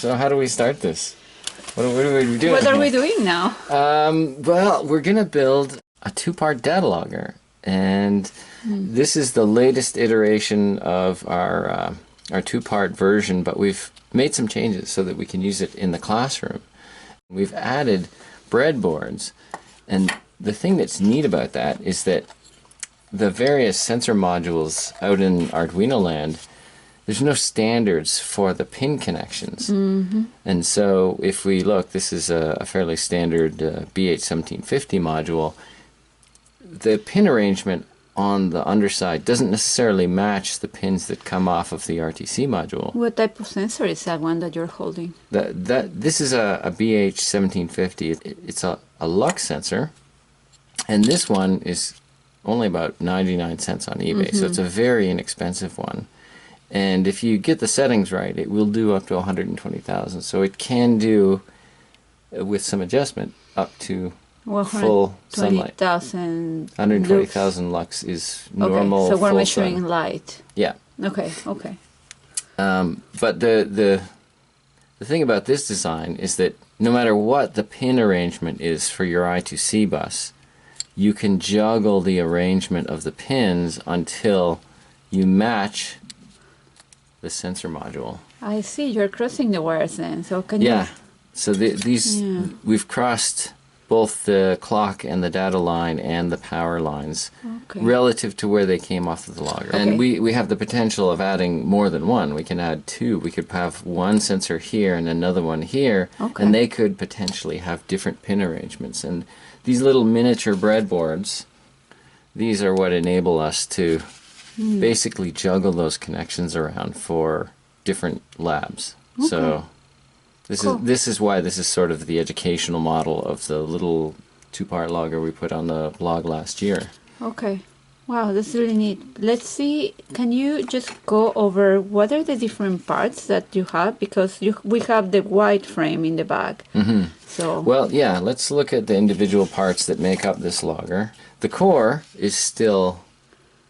So how do we start this? What are we doing? What are we doing now? Well, we're going to build a two-part data logger. And this is the latest iteration of our two-part version, but we've made some changes so that we can use it in the classroom. We've added breadboards, and the thing that's neat about that is that the various sensor modules out in Arduino land, there's no standards for the pin connections. And so if we look, this is a fairly standard BH1750 module. The pin arrangement on the underside doesn't necessarily match the pins that come off of the RTC module. What type of sensor is that one that you're holding? This is a BH1750. It's a lux sensor, and this one is only about 99 cents on eBay, so it's a very inexpensive one. And if you get the settings right, it will do up to 120,000. So it can do, with some adjustment, up to full sunlight. 120,000 lux is normal. Okay, so we're full measuring sun. light. Yeah. Okay, okay. But the thing about this design is that no matter what the pin arrangement is for your I2C bus, you can juggle the arrangement of the pins until you match the sensor module. I see, you're crossing the wires then. So can you? So we've crossed both the clock and the data line and the power lines relative to where they came off of the logger. And we have the potential of adding more than one. We can add two. We could have one sensor here and another one here, and they could potentially have different pin arrangements. And these little miniature breadboards, these are what enable us to basically juggle those connections around for different labs. So this is why this is sort of the educational model of the little two-part logger we put on the blog last year. Okay. Wow, that's really neat. Let's see, can you just go over what are the different parts that you have? Because we have the white frame in the back. So well, yeah, let's look at the individual parts that make up this logger. The core is still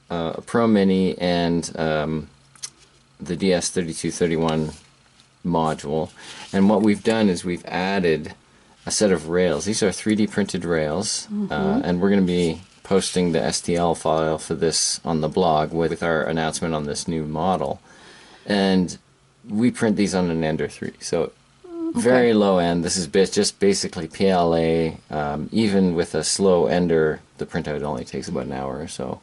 a Pro Mini and the DS3231 module, and what we've done is we've added a set of rails. These are 3D printed rails, and we're going to be posting the STL file for this on the blog with our announcement on this new model. And we print these on an Ender 3, so very low end. This is just basically PLA. Even with a slow Ender, the printout only takes about an hour or so.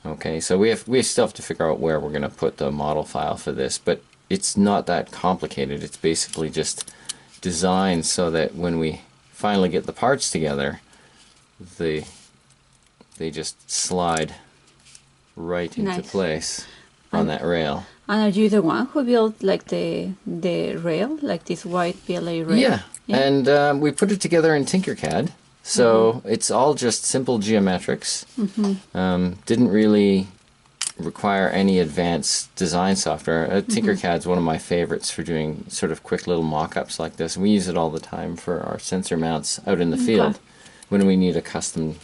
Okay, so we still have to figure out where we're going to put the model file for this, but it's not that complicated. It's basically just designed so that when we finally get the parts together, they just slide right into place on that rail. And are you the one who built like the rail, like this white PLA rail? Yeah. And we put it together in Tinkercad. So it's all just simple geometrics. Didn't really require any advanced design software. Tinkercad's one of my favorites for doing sort of quick little mock-ups like this. We use it all the time for our sensor mounts out in the field when we need a custom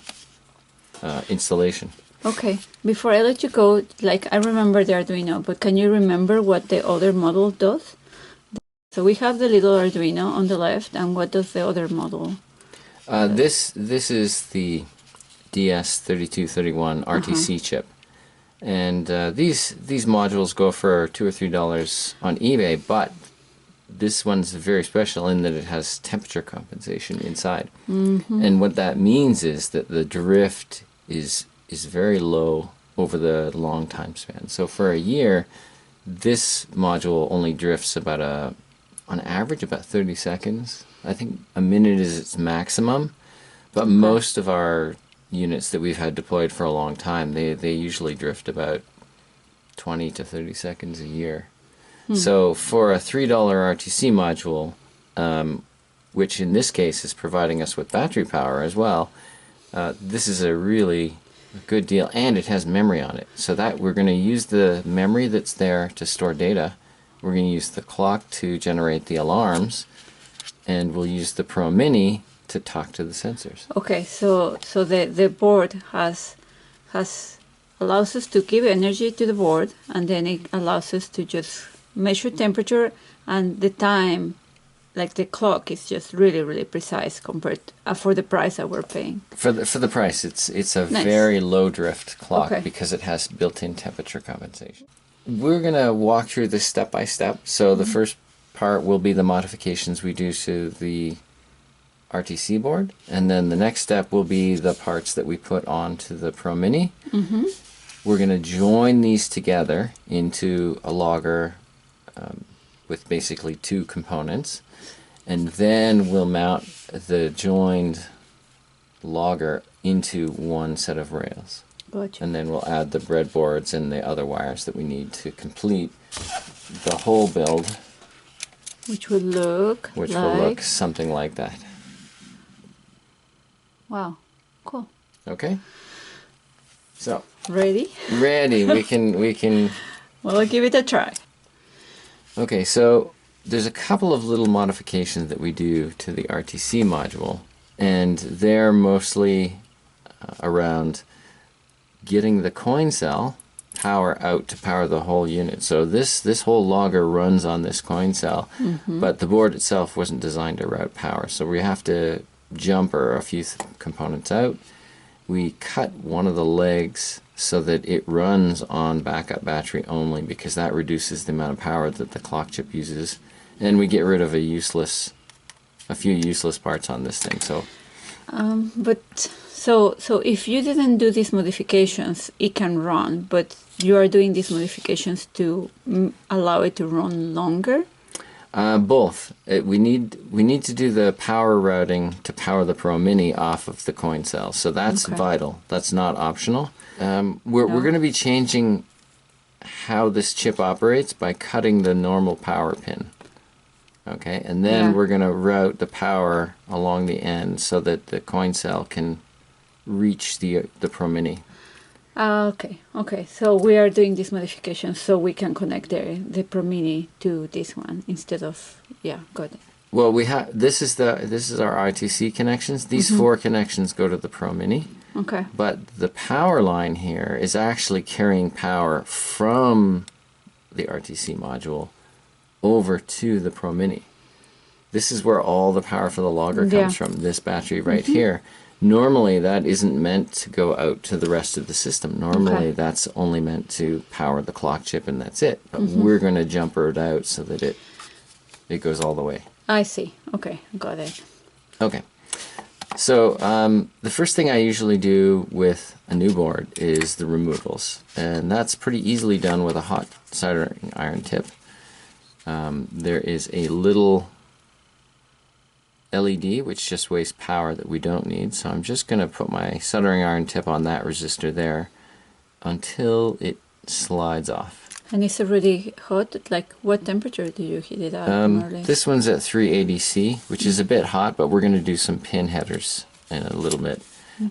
installation. Okay. Before I let you go, like I remember the Arduino, but can you remember what the other model does? So we have the little Arduino on the left, and what does the other model? This is the DS3231 RTC chip, and these modules go for $2 or $3 on eBay, but this one's very special in that it has temperature compensation inside. And what that means is that the drift is very low over the long time span. So for a year, this module only drifts about on average about 30 seconds. I think a minute is its maximum, but most of our units that we've had deployed for a long time, they usually drift about 20 to 30 seconds a year. So for a $3 RTC module, which in this case is providing us with battery power as well, this is a really good deal, and it has memory on it. So that we're going to use the memory that's there to store data. We're going to use the clock to generate the alarms, and we'll use the Pro Mini to talk to the sensors. Okay, so the board allows us to give energy to the board, and then it allows us to just measure temperature and the time, like the clock, is just really, really precise compared for the price that we're paying. For the price, it's a Nice. very low drift clock Okay. because it has built-in temperature compensation. We're gonna walk through this step by step. So the first part will be the modifications we do to the RTC board, and then the next step will be the parts that we put onto the Pro Mini. We're going to join these together into a logger with basically two components, and then we'll mount the joined logger into one set of rails. Gotcha. And then we'll add the breadboards and the other wires that we need to complete the whole build, Which will look which like... will look something like that. Wow, cool. Okay? So, Ready? ready. We can. Well, give it a try. Okay, so there's a couple of little modifications that we do to the RTC module, and they're mostly around getting the coin cell power out to power the whole unit. So this whole logger runs on this coin cell, but the board itself wasn't designed to route power. So we have to jumper a few components out. We cut one of the legs so that it runs on backup battery only, because that reduces the amount of power that the clock chip uses, and we get rid of a few useless parts on this thing. So So if you didn't do these modifications, it can run, but you are doing these modifications to allow it to run longer? both. We need to do the power routing to power the Pro Mini off of the coin cell. So that's Okay. vital. That's not optional. We're going to be changing how this chip operates by cutting the normal power pin. Okay, and then Yeah. we're going to route the power along the end so that the coin cell can reach the Pro Mini. Okay. So we are doing these modifications so we can connect the Pro Mini to this one instead of, yeah, got it. Well, this is our RTC connections. These four connections go to the Pro Mini. Okay. But the power line here is actually carrying power from the RTC module over to the Pro Mini. This is where all the power for the logger comes from, this battery right here. Normally, that isn't meant to go out to the rest of the system. Normally, that's only meant to power the clock chip, and that's it. But we're going to jumper it out so that it goes all the way. I see. Okay, got it. Okay. So the first thing I usually do with a new board is the removals, and that's pretty easily done with a hot soldering iron tip. There is a little LED which just wastes power that we don't need, so I'm just going to put my soldering iron tip on that resistor there until it slides off. And it's already hot? Like, what temperature do you heat it up? more or less? This one's at 380 C, which is a bit hot, but we're going to do some pin headers in a little bit.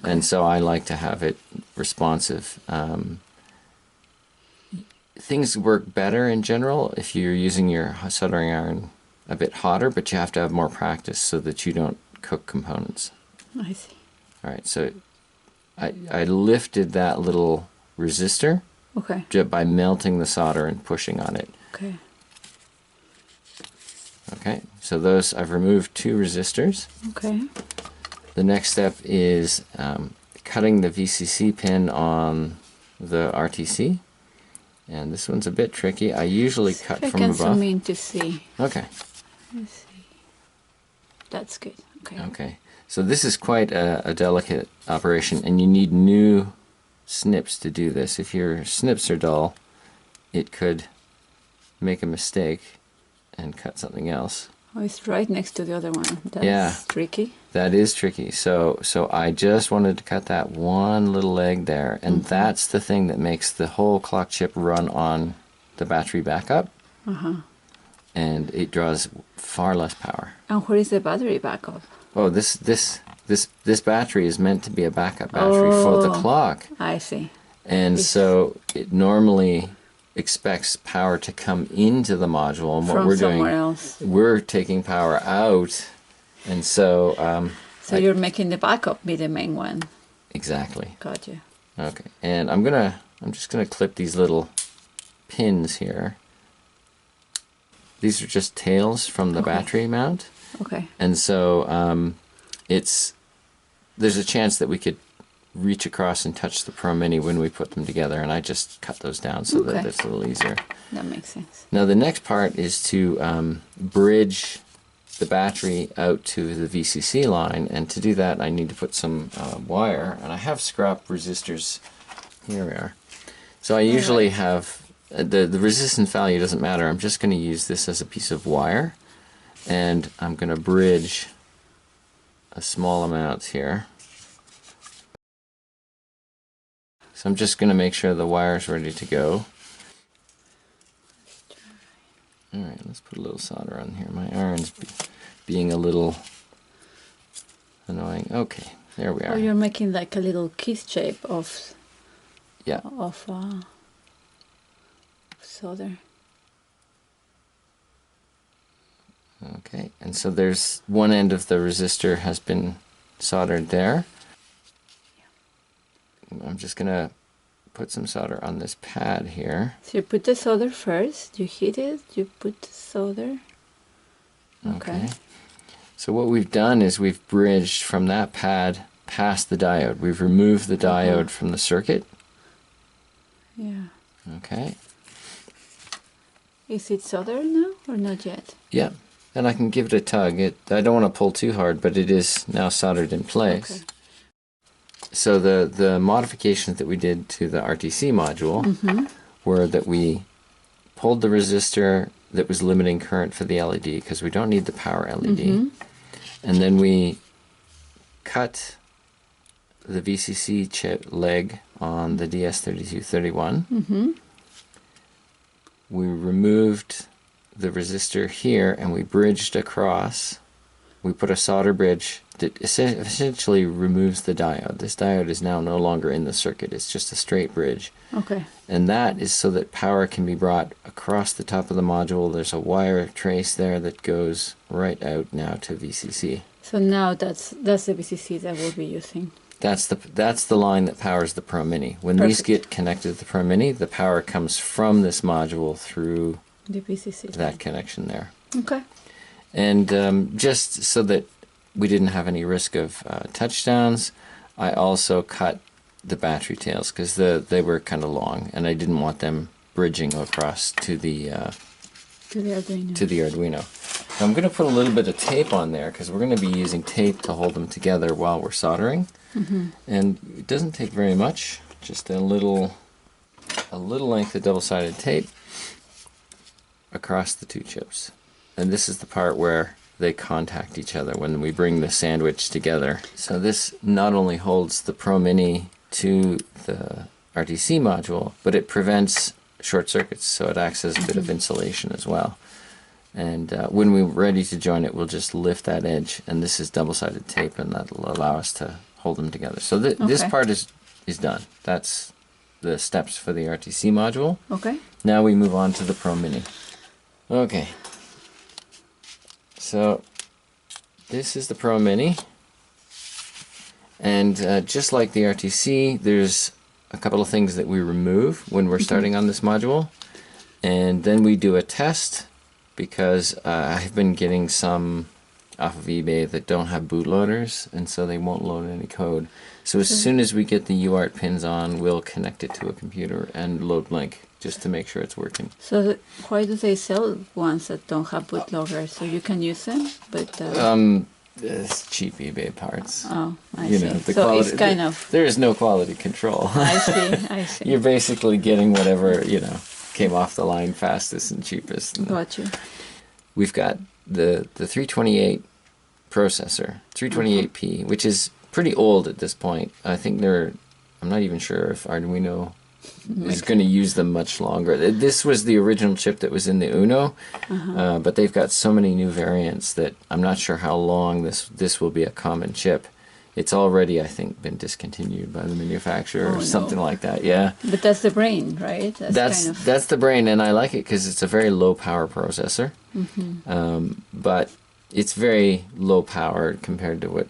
And so I like to have it responsive. Things work better in general if you're using your soldering iron a bit hotter, but you have to have more practice so that you don't cook components. I see. All right, so I lifted that little resistor Okay. just by melting the solder and pushing on it. Okay. Okay, so those, I've removed two resistors. Okay. The next step is cutting the VCC pin on the RTC. And this one's a bit tricky. I usually cut I from can above. zoom in to see. Okay, Let's see. That's good. Okay. okay. So this is quite a delicate operation, and you need new snips to do this. If your snips are dull, it could make a mistake and cut something else. Oh, it's right next to the other one. That's Yeah. tricky. That is tricky. So I just wanted to cut that one little leg there, and that's the thing that makes the whole clock chip run on the battery backup, and it draws far less power. And where is the battery backup? Oh, this battery is meant to be a backup battery for the clock, I see. and so it normally expects power to come into the module, and what From we're doing, somewhere else. we're taking power out, and so So you're making the backup be the main one. exactly. Gotcha. Okay, and I'm just gonna clip these little pins here. These are just tails from the battery mount. Okay. And so there's a chance that we could reach across and touch the Pro Mini when we put them together, and I just cut those down so that it's a little easier. That makes sense. Now the next part is to bridge the battery out to the VCC line, and to do that I need to put some wire, and I have scrap resistors. Here we are. So I usually have, the resistance value doesn't matter, I'm just going to use this as a piece of wire, and I'm going to bridge a small amount here. So I'm just going to make sure the wire's ready to go. Alright, let's put a little solder on here. My iron's being a little annoying. Okay, there we are. Oh, you're making like a little kiss shape of solder. Okay, and so there's one end of the resistor has been soldered there. I'm just going to put some solder on this pad here. So you put the solder first, you heat it, you put the solder. Okay. So what we've done is we've bridged from that pad past the diode. We've removed the diode from the circuit. Yeah. Okay. Is it soldered now or not yet? Yeah. And I can give it a tug. I don't want to pull too hard, but it is now soldered in place. Okay. So the modifications that we did to the RTC module were that we pulled the resistor that was limiting current for the LED, because we don't need the power LED. And then we cut the VCC chip leg on the DS3231. We removed the resistor here and we bridged across. We put a solder bridge that essentially removes the diode. This diode is now no longer in the circuit. It's just a straight bridge. Okay. And that is so that power can be brought across the top of the module. There's a wire trace there that goes right out now to VCC. So now that's the VCC that we'll be using. That's the line that powers the Pro Mini. When these get connected to the Pro Mini, the power comes from this module through the VCC. That connection there. Okay. And just so that we didn't have any risk of touchdowns, I also cut the battery tails because they were kind of long, and I didn't want them bridging across to the Arduino. Now I'm going to put a little bit of tape on there because we're going to be using tape to hold them together while we're soldering. And it doesn't take very much, just a little length of double-sided tape across the two chips. And this is the part where they contact each other when we bring the sandwich together. So this not only holds the Pro Mini to the RTC module, but it prevents short circuits, so it acts as a bit of insulation as well. And when we're ready to join it, we'll just lift that edge, and this is double-sided tape, and that'll allow us to hold them together. So this part is done. That's the steps for the RTC module. Okay. Now we move on to the Pro Mini. Okay. So this is the Pro Mini, and just like the RTC, there's a couple of things that we remove when we're starting on this module, and then we do a test because I've been getting some off of eBay that don't have bootloaders, and so they won't load any code. So as soon as we get the UART pins on, we'll connect it to a computer and load Blink just to make sure it's working. So why do they sell ones that don't have bootloaders? So you can use them, but it's cheap eBay parts. Oh, I you see. know, the so quality, it's kind of... There is no quality control. I see. You're basically getting whatever, came off the line fastest and cheapest. Got you. We've got the 328 processor, 328P, which is pretty old at this point. I think I'm not even sure if Arduino is going to use them much longer. This was the original chip that was in the Uno, but they've got so many new variants that I'm not sure how long this will be a common chip. It's already, I think, been discontinued by the manufacturer or something like that. Yeah. But that's the brain, right? That's the brain, and I like it because it's a very low power processor. But it's very low power compared to what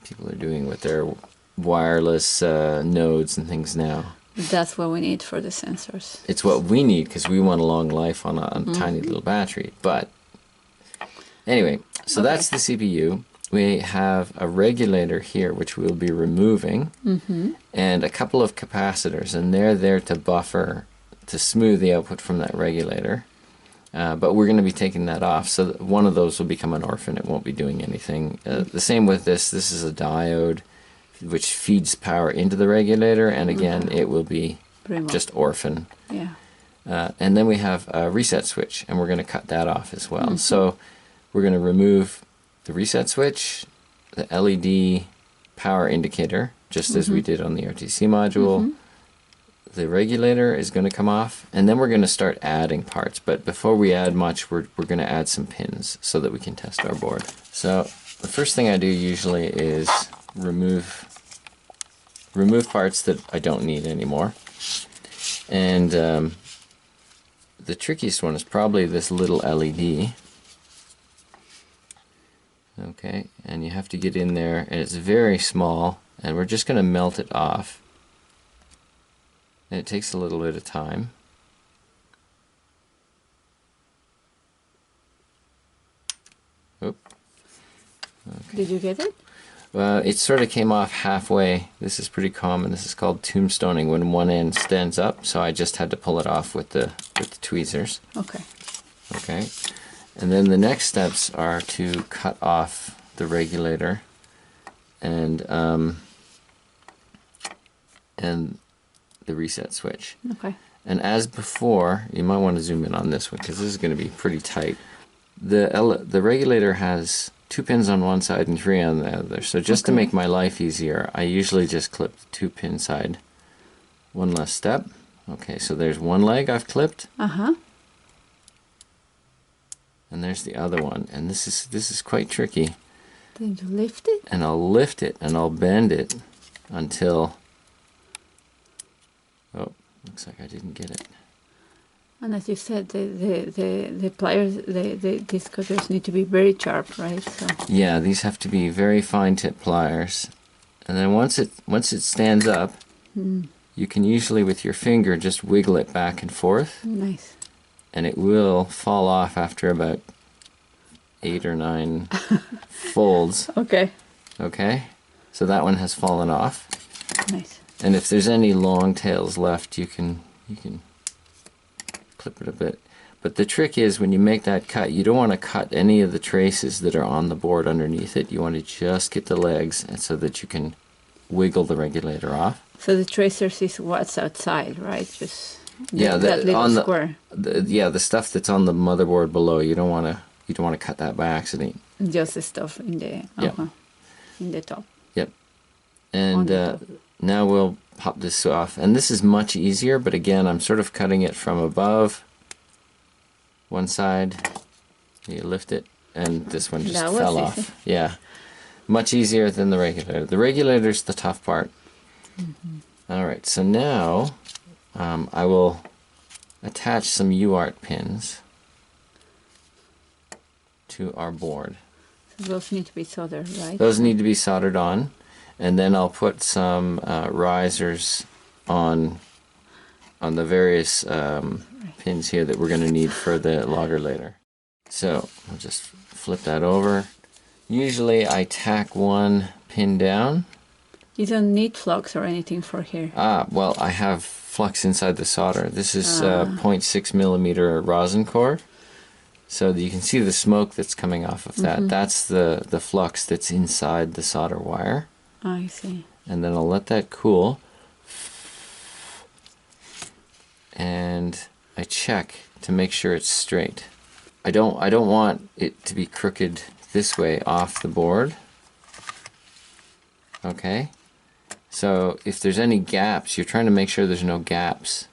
people are doing with their wireless nodes and things now. That's what we need for the sensors. It's what we need because we want a long life on a tiny little battery. But anyway, so that's the CPU. We have a regulator here, which we'll be removing, and a couple of capacitors, and they're there to buffer, to smooth the output from that regulator. But we're going to be taking that off, so one of those will become an orphan. It won't be doing anything. The same with this. This is a diode, which feeds power into the regulator, and again, it will be just orphan. Yeah. And then we have a reset switch, and we're going to cut that off as well. So we're going to remove the reset switch, the LED power indicator, just as we did on the RTC module. The regulator is going to come off, and then we're going to start adding parts. But before we add much, we're going to add some pins so that we can test our board. So the first thing I do usually is remove parts that I don't need anymore. And the trickiest one is probably this little LED. Okay, and you have to get in there, and it's very small, and we're just going to melt it off. And it takes a little bit of time. Oop. Okay. Did you get it? It sort of came off halfway. This is pretty common. This is called tombstoning, when one end stands up, so I just had to pull it off with the tweezers. Okay. Okay. And then the next steps are to cut off the regulator and the reset switch. Okay. And as before, you might want to zoom in on this one because this is going to be pretty tight. The regulator has 2 pins on one side and 3 on the other. So just to make my life easier, I usually just clip the 2-pin side. One less step. Okay, so there's one leg I've clipped. And there's the other one, and this is quite tricky. Then you lift it? And I'll lift it, and I'll bend it until... Oh, looks like I didn't get it. And as you said, the pliers, these cutters need to be very sharp, right? So. Yeah, these have to be very fine-tip pliers. And then once it stands up, you can usually with your finger just wiggle it back and forth. Nice. And it will fall off after about 8 or 9 folds. Okay. Okay, so that one has fallen off. Nice. And if there's any long tails left, you can clip it a bit. But the trick is when you make that cut, you don't want to cut any of the traces that are on the board underneath it. You want to just get the legs so that you can wiggle the regulator off. So the tracers is what's outside, right? Just yeah, that little square. The stuff that's on the motherboard below. You don't want to cut that by accident. Just the stuff in the in the top. Yep. And now we'll pop this off, and this is much easier. But again, I'm sort of cutting it from above. One side, you lift it, and this one just fell off. Yeah, much easier than the regulator. The regulator's the tough part. All right, so now I will attach some UART pins to our board. So those need to be soldered, right? Those need to be soldered on, and then I'll put some risers on the various pins here that we're going to need for the Lagarde later. So I'll just flip that over. Usually I tack one pin down. You don't need flux or anything for here. Well, I have flux inside the solder. This is 0.6 millimeter rosin core. So you can see the smoke that's coming off of that. That's the flux that's inside the solder wire. I see. And then I'll let that cool. And I check to make sure it's straight. I don't want it to be crooked this way off the board. Okay? So if there's any gaps, you're trying to make sure there's no gaps.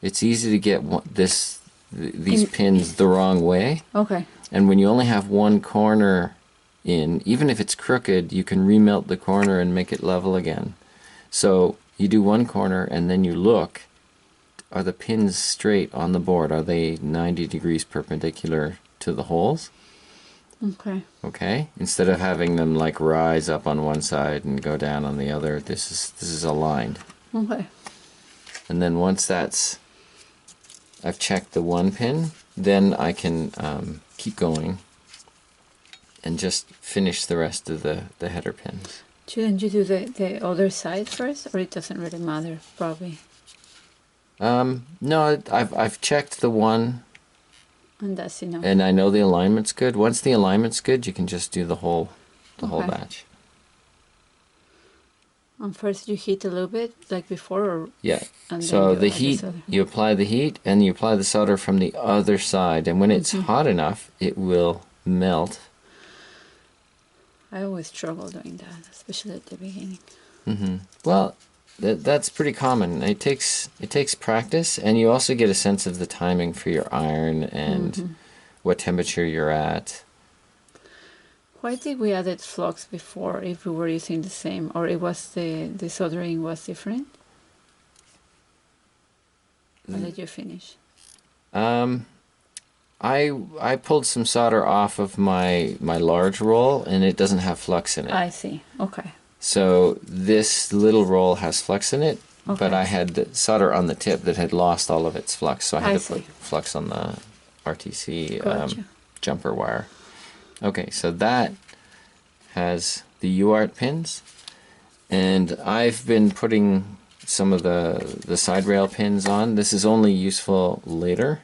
It's easy to get these pins the wrong way. Okay. And when you only have one corner in, even if it's crooked, you can remelt the corner and make it level again. So you do one corner and then you look. Are the pins straight on the board? Are they 90 degrees perpendicular to the holes? Okay. Okay? Instead of having them like rise up on one side and go down on the other, this is aligned. Okay. And then once I've checked the one pin, then I can keep going and just finish the rest of the header pins. Shouldn't you do the other side first, or it doesn't really matter, probably? No, I've checked the one, And that's enough. and I know the alignment's good. Once the alignment's good, you can just do the whole batch. And first you heat a little bit, like before, or Yeah. and So then the you add heat, solder. you apply the heat, and you apply the solder from the other side. And when it's hot enough, it will melt. I always struggle doing that, especially at the beginning. Well, that's pretty common. It takes practice, and you also get a sense of the timing for your iron and what temperature you're at. Why did we added flux before if we were using the same, or it was the soldering was different? Or did you finish? I pulled some solder off of my large roll, and it doesn't have flux in it. I see. Okay. So this little roll has flux in it, but Okay. I had the solder on the tip that had lost all of its flux, so I had I to see. put flux on the RTC Gotcha. jumper wire. Okay, so that has the UART pins, and I've been putting some of the side rail pins on. This is only useful later,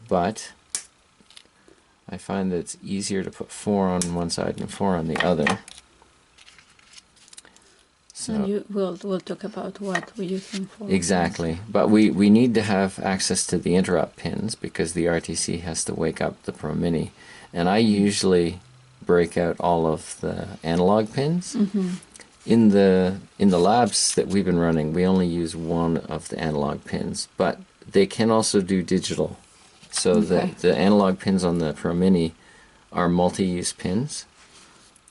but I find that it's easier to put 4 on one side and 4 on the other. So And we'll talk about what we use them for. exactly, but we need to have access to the interrupt pins because the RTC has to wake up the Pro Mini, and I usually break out all of the analog pins. In the labs that we've been running, we only use one of the analog pins, but they can also do digital. So Okay. the analog pins on the Pro Mini are multi-use pins.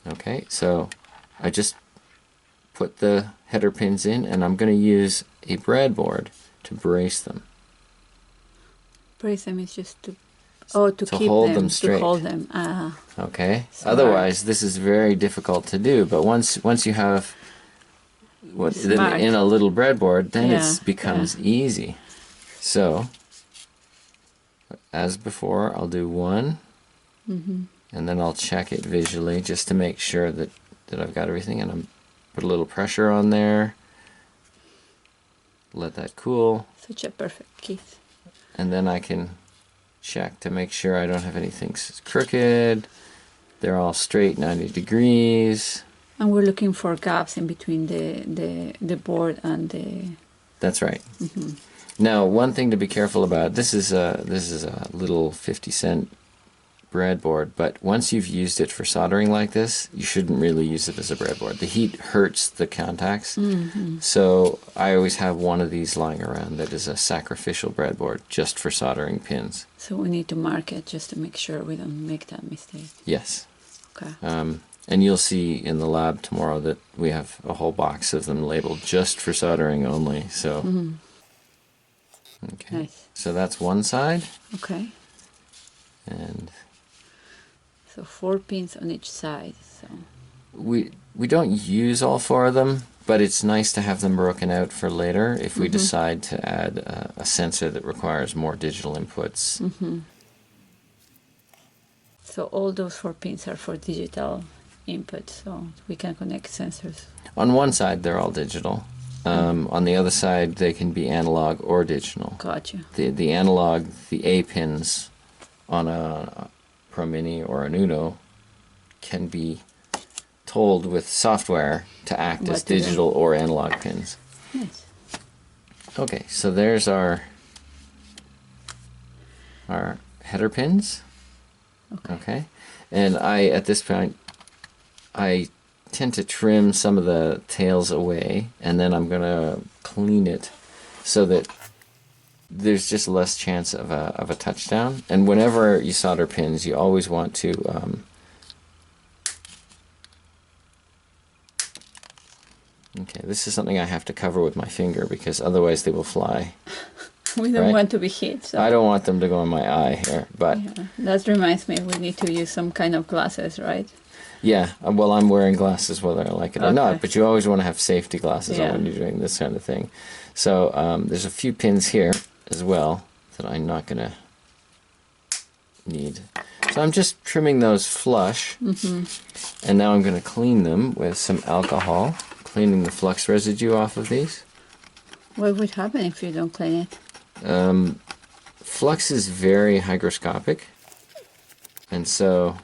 Okay, so I just put the header pins in, and I'm going to use a breadboard to brace them. Brace them is just to To keep hold them, them straight. to hold them. Ah, Okay. Smart. Otherwise, this is very difficult to do. But once you have them Smart. in a little breadboard, then Yeah, it becomes easy. So, as before, I'll do one, and then I'll check it visually just to make sure that I've got everything, and I'm put a little pressure on there. Let that cool, such a perfect kit. and then I can check to make sure I don't have anything crooked. They're all straight 90 degrees. And we're looking for gaps in between the board and the. That's right. Now, one thing to be careful about. This is a little 50-cent breadboard, but once you've used it for soldering like this, you shouldn't really use it as a breadboard. The heat hurts the contacts. So I always have one of these lying around that is a sacrificial breadboard just for soldering pins. So we need to mark it just to make sure we don't make that mistake. Yes. Okay. And you'll see in the lab tomorrow that we have a whole box of them labeled just for soldering only. So, okay. Nice. So that's one side, Okay. and So 4 pins on each side. So we don't use all 4 of them, but it's nice to have them broken out for later if we decide to add a sensor that requires more digital inputs. So all those 4 pins are for digital input, so we can connect sensors. On one side, they're all digital. On the other side, they can be analog or digital. Gotcha. The analog, the A pins on a Pro Mini or an Uno can be told with software to act What as to do. digital or analog pins. Nice. Okay, so there's our header pins. Okay. And at this point, I tend to trim some of the tails away, and then I'm going to clean it so that there's just less chance of a touchdown. And whenever you solder pins, you always want to okay, this is something I have to cover with my finger because otherwise they will fly. We don't Right. want to be hit. So. I don't want them to go in my eye here, but Yeah, that reminds me, we need to use some kind of glasses, right? Yeah, well, I'm wearing glasses whether I like it or not, Okay. but you always want to have safety glasses on Yeah. when you're doing this kind of thing. So there's a few pins here as well that I'm not going to need. So I'm just trimming those flush, and now I'm going to clean them with some alcohol, cleaning the flux residue off of these. What would happen if you don't clean it? Flux is very hygroscopic, and so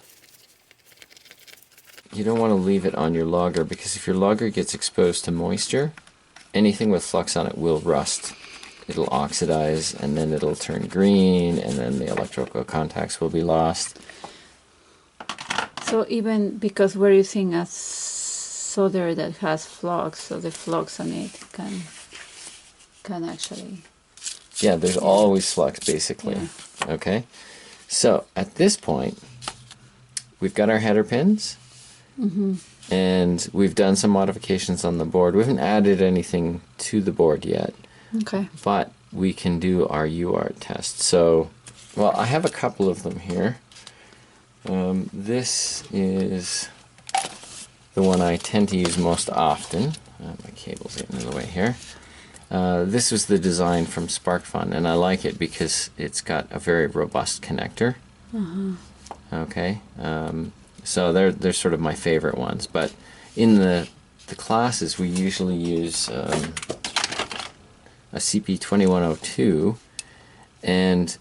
you don't want to leave it on your logger, because if your logger gets exposed to moisture, anything with flux on it will rust. It'll oxidize, and then it'll turn green, and then the electrical contacts will be lost. So even because we're using a solder that has flux, so the flux on it can actually... Yeah, there's always flux, basically. Yeah. Okay? So, at this point, we've got our header pins, and we've done some modifications on the board. We haven't added anything to the board yet. Okay. But we can do our UART test. So, well, I have a couple of them here. This is the one I tend to use most often. My cable's getting in the way here. This was the design from SparkFun, and I like it because it's got a very robust connector. Okay, so they're sort of my favorite ones. But in the classes, we usually use a CP2102, and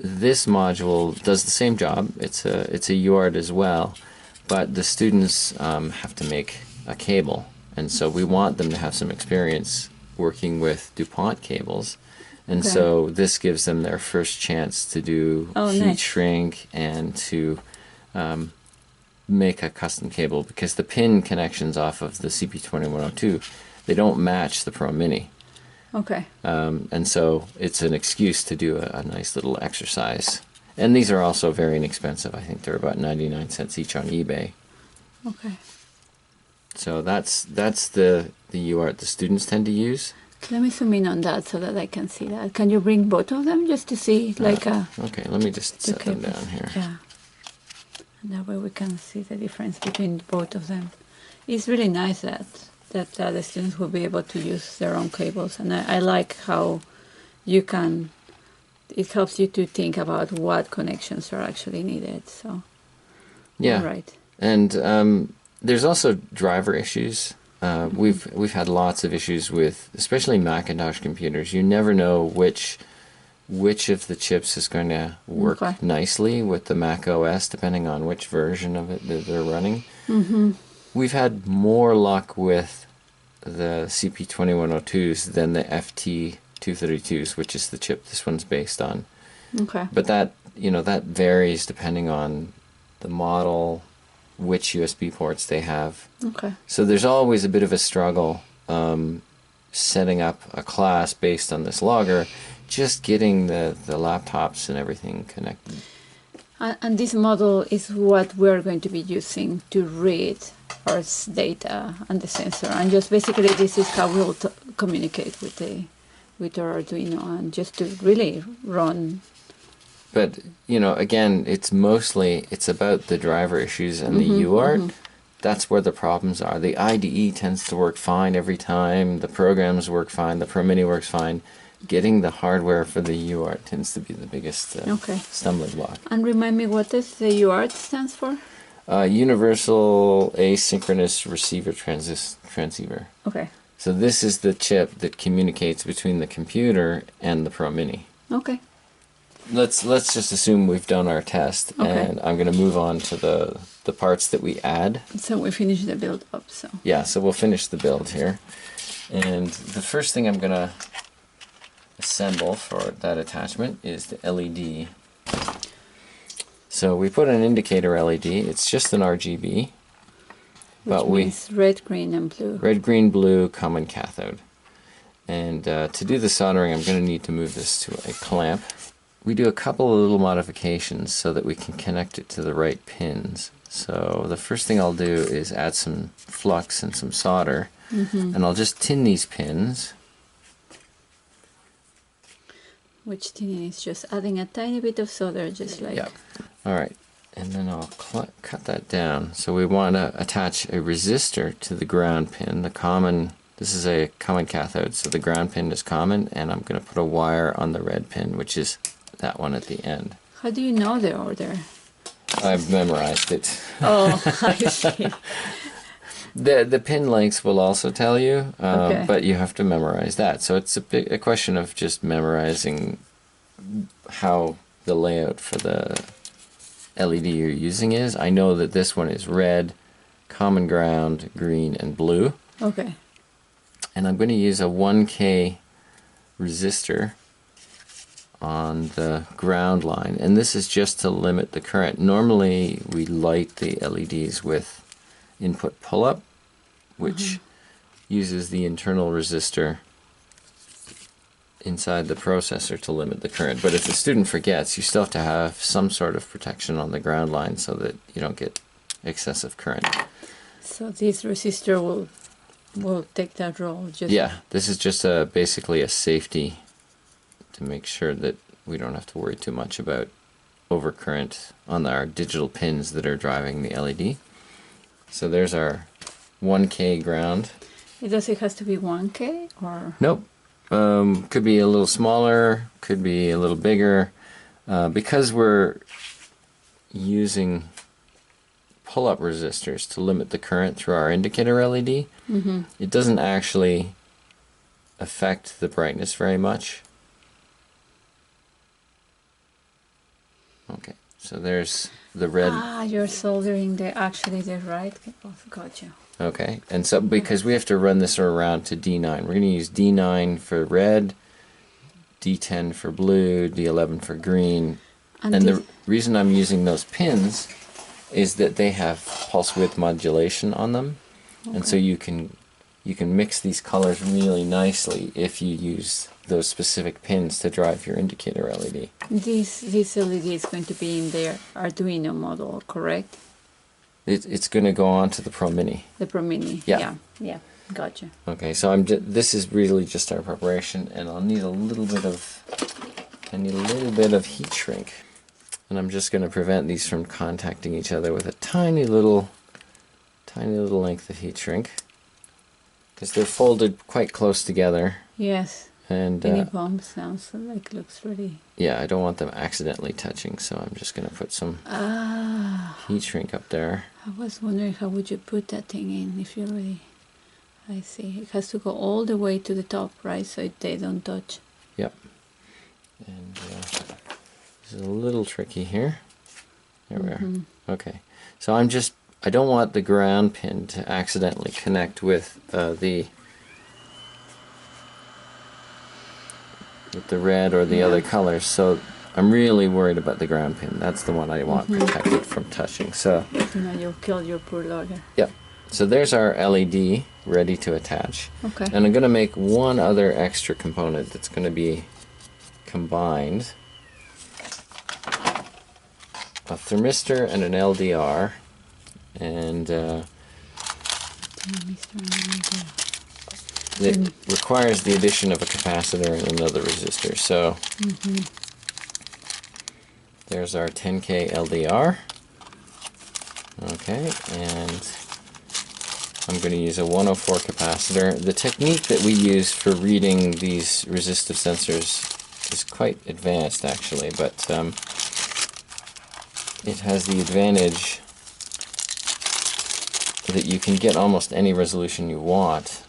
this module does the same job. It's a UART as well, but the students have to make a cable, and so we want them to have some experience working with DuPont cables, and Okay. so this gives them their first chance to do heat nice. shrink and to make a custom cable, because the pin connections off of the CP2102, they don't match the Pro Mini. Okay. And so it's an excuse to do a nice little exercise. And these are also very inexpensive. I think they're about 99 cents each on eBay. Okay. So that's the UART the students tend to use. Let me zoom in on that so that I can see that. Can you bring both of them just to see Okay, let me just set them cables? down here. Yeah. And that way we can see the difference between both of them. It's really nice that the students will be able to use their own cables, and I like how you can. It helps you to think about what connections are actually needed. So. Yeah. All right. And there's also driver issues. We've had lots of issues with, especially Macintosh computers. You never know which of the chips is going to work Okay. nicely with the Mac OS, depending on which version of it that they're running. We've had more luck with the CP2102s than the FT232s, which is the chip this one's based on. Okay. But that varies depending on the model, which USB ports they have. Okay. So there's always a bit of a struggle setting up a class based on this logger, just getting the laptops and everything connected. And this model is what we're going to be using to read our data and the sensor. And just basically this is how we'll communicate with our Arduino, and just to really run. But, again, it's about the driver issues and the UART. That's where the problems are. The IDE tends to work fine every time. The programs work fine. The Pro Mini works fine. Getting the hardware for the UART tends to be the biggest stumbling block. And remind me, what does the UART stands for? Universal Asynchronous Receiver Transceiver. Okay. So this is the chip that communicates between the computer and the Pro Mini. Okay. Let's just assume we've done our test, and I'm going to move on to the parts that we add. So we finish the build up. So. Yeah, so we'll finish the build here. And the first thing I'm going to assemble for that attachment is the LED. So we put an indicator LED. It's just an RGB. Which means red, green, and blue. Red, green, blue, common cathode. And to do the soldering, I'm going to need to move this to a clamp. We do a couple of little modifications so that we can connect it to the right pins. So the first thing I'll do is add some flux and some solder, and I'll just tin these pins. Which tinning is just adding a tiny bit of solder, just like... Yeah. All right. And then I'll cut that down. So we want to attach a resistor to the ground pin. This is a common cathode, so the ground pin is common, and I'm going to put a wire on the red pin, which is that one at the end. How do you know the order? I've memorized it. Oh, I see. The pin lengths will also tell you, Okay. but you have to memorize that. So it's a question of just memorizing how the layout for the LED you're using is. I know that this one is red, common ground, green, and blue. Okay. And I'm going to use a 1K resistor on the ground line. And this is just to limit the current. Normally we light the LEDs with input pull-up, which uses the internal resistor inside the processor to limit the current. But if the student forgets, you still have to have some sort of protection on the ground line so that you don't get excessive current. So this resistor will take that role. Yeah, this is just basically a safety to make sure that we don't have to worry too much about overcurrent on our digital pins that are driving the LED. So there's our 1K ground. Does it has to be 1K or? Nope. Could be a little smaller, could be a little bigger. Because we're using pull-up resistors to limit the current through our indicator LED, it doesn't actually affect the brightness very much. Okay, so there's the red. Ah, you're soldering the right. Oh, got you. Okay, and so because we have to run this around to D9, we're going to use D9 for red, D10 for blue, D11 for green. And the reason I'm using those pins is that they have pulse width modulation on them. Okay. And so you can mix these colors really nicely if you use those specific pins to drive your indicator LED. This LED is going to be in their Arduino model, correct? It's going to go on to the Pro Mini. The Pro Mini. Yeah. Yeah. Gotcha. Okay, so this is really just our preparation, and I'll need a little bit of heat shrink. And I'm just going to prevent these from contacting each other with a tiny little length of heat shrink, because they're folded quite close together. Yes. And any bump sounds like looks really. Yeah, I don't want them accidentally touching, so I'm just going to put some heat shrink up there. I was wondering how would you put that thing in if you really. I see. It has to go all the way to the top, right? So they don't touch. Yep. And this is a little tricky here. There we are. Okay. So I don't want the ground pin to accidentally connect with the red or the other colors. So I'm really worried about the ground pin. That's the one I want protected from touching. So you'll kill your poor logger. Yep. So there's our LED ready to attach. Okay. And I'm going to make one other extra component that's going to be combined. A thermistor and an LDR. And it requires the addition of a capacitor and another resistor. So there's our 10K LDR. Okay, and I'm going to use a 104 capacitor. The technique that we use for reading these resistive sensors is quite advanced, actually, but it has the advantage that you can get almost any resolution you want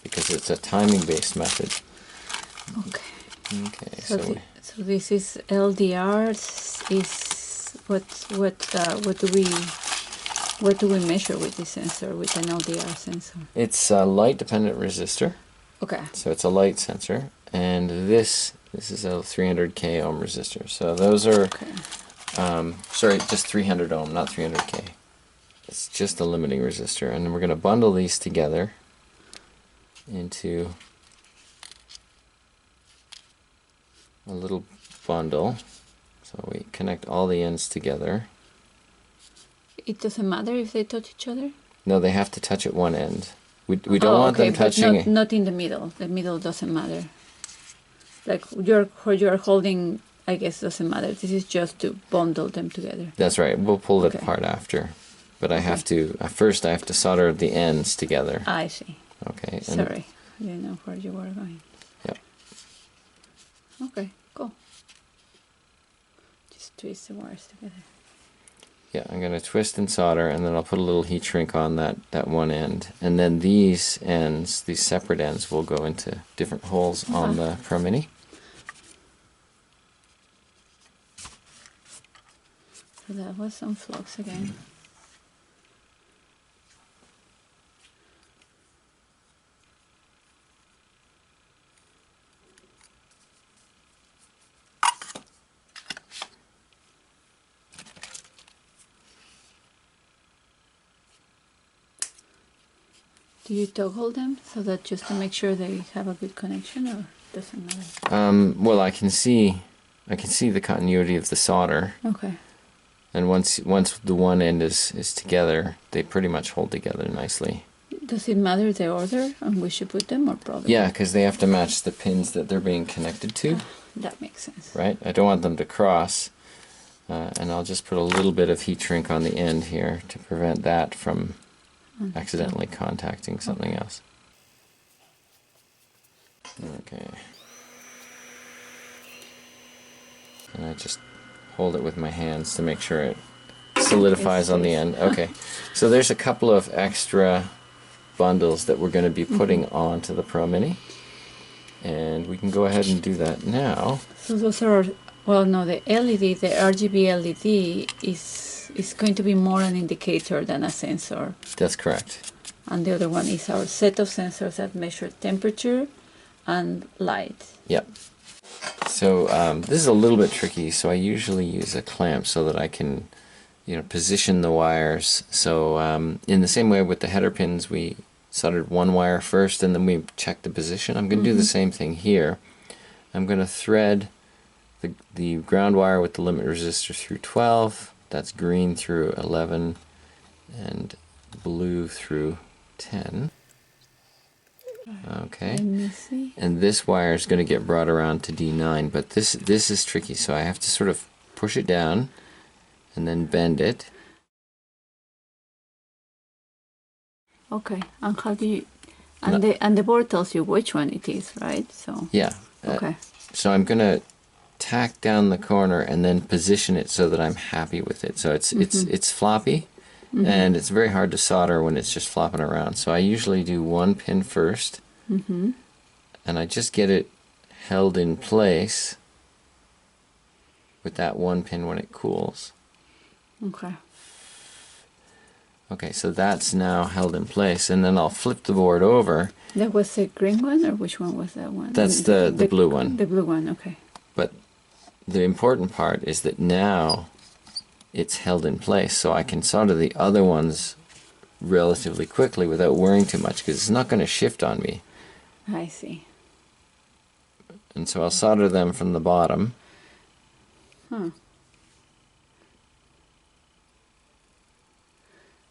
because it's a timing-based method. Okay. Okay. So this is LDR. Is what do we measure with this sensor, with an LDR sensor? It's a light-dependent resistor. Okay. So it's a light sensor, and this is a 300K ohm resistor. So those are, sorry, just 300 ohm, not 300K. It's just a limiting resistor, and we're going to bundle these together into a little bundle. So we connect all the ends together. It doesn't matter if they touch each other? No, they have to touch at one end. We don't want them touching. But not in the middle. The middle doesn't matter. Like you're holding I guess doesn't matter. This is just to bundle them together. That's right. We'll pull it Okay. apart after. But I have to, first I have to solder the ends together. I see. Okay. And, Sorry, I didn't know where you were going. Yep. Okay, cool. Just twist the wires together. Yeah, I'm going to twist and solder, and then I'll put a little heat shrink on that one end. And then these ends, these separate ends, will go into different holes on the Pro Mini. So that was some flux again. Do you toggle them so that just to make sure they have a good connection, or doesn't matter? Well, I can see the continuity of the solder. Okay. And once the one end is together, they pretty much hold together nicely. Does it matter the order on which you put them, or probably? Yeah, because they have to match the pins that they're being connected to. That makes sense. Right? I don't want them to cross. And I'll just put a little bit of heat shrink on the end here to prevent that from accidentally contacting something else. Okay. And I just hold it with my hands to make sure it solidifies on the end. Okay. So there's a couple of extra bundles that we're going to be putting onto the Pro Mini. And we can go ahead and do that now. So those are, well, no, the LED, the RGB LED is going to be more an indicator than a sensor. That's correct. And the other one is our set of sensors that measure temperature and light. Yep. So this is a little bit tricky, so I usually use a clamp so that I can, position the wires. So in the same way with the header pins, we soldered one wire first and then we checked the position. I'm going to do the same thing here. I'm going to thread the ground wire with the limit resistor through 12. That's green through 11 and blue through 10. Okay. Let me see. And this wire is going to get brought around to D9, but this is tricky, so I have to sort of push it down and then bend it. Okay. And how do you? And the board tells you which one it is, right? So. Yeah. Okay. So I'm going to tack down the corner and then position it so that I'm happy with it. So it's floppy. And it's very hard to solder when it's just flopping around. So I usually do one pin first, and I just get it held in place with that one pin when it cools. Okay. Okay, so that's now held in place, and then I'll flip the board over. That was the green one, or which one was that one? That's the blue one. The blue one, okay. But the important part is that now it's held in place, so I can solder the other ones relatively quickly without worrying too much, because it's not going to shift on me. I see. And so I'll solder them from the bottom.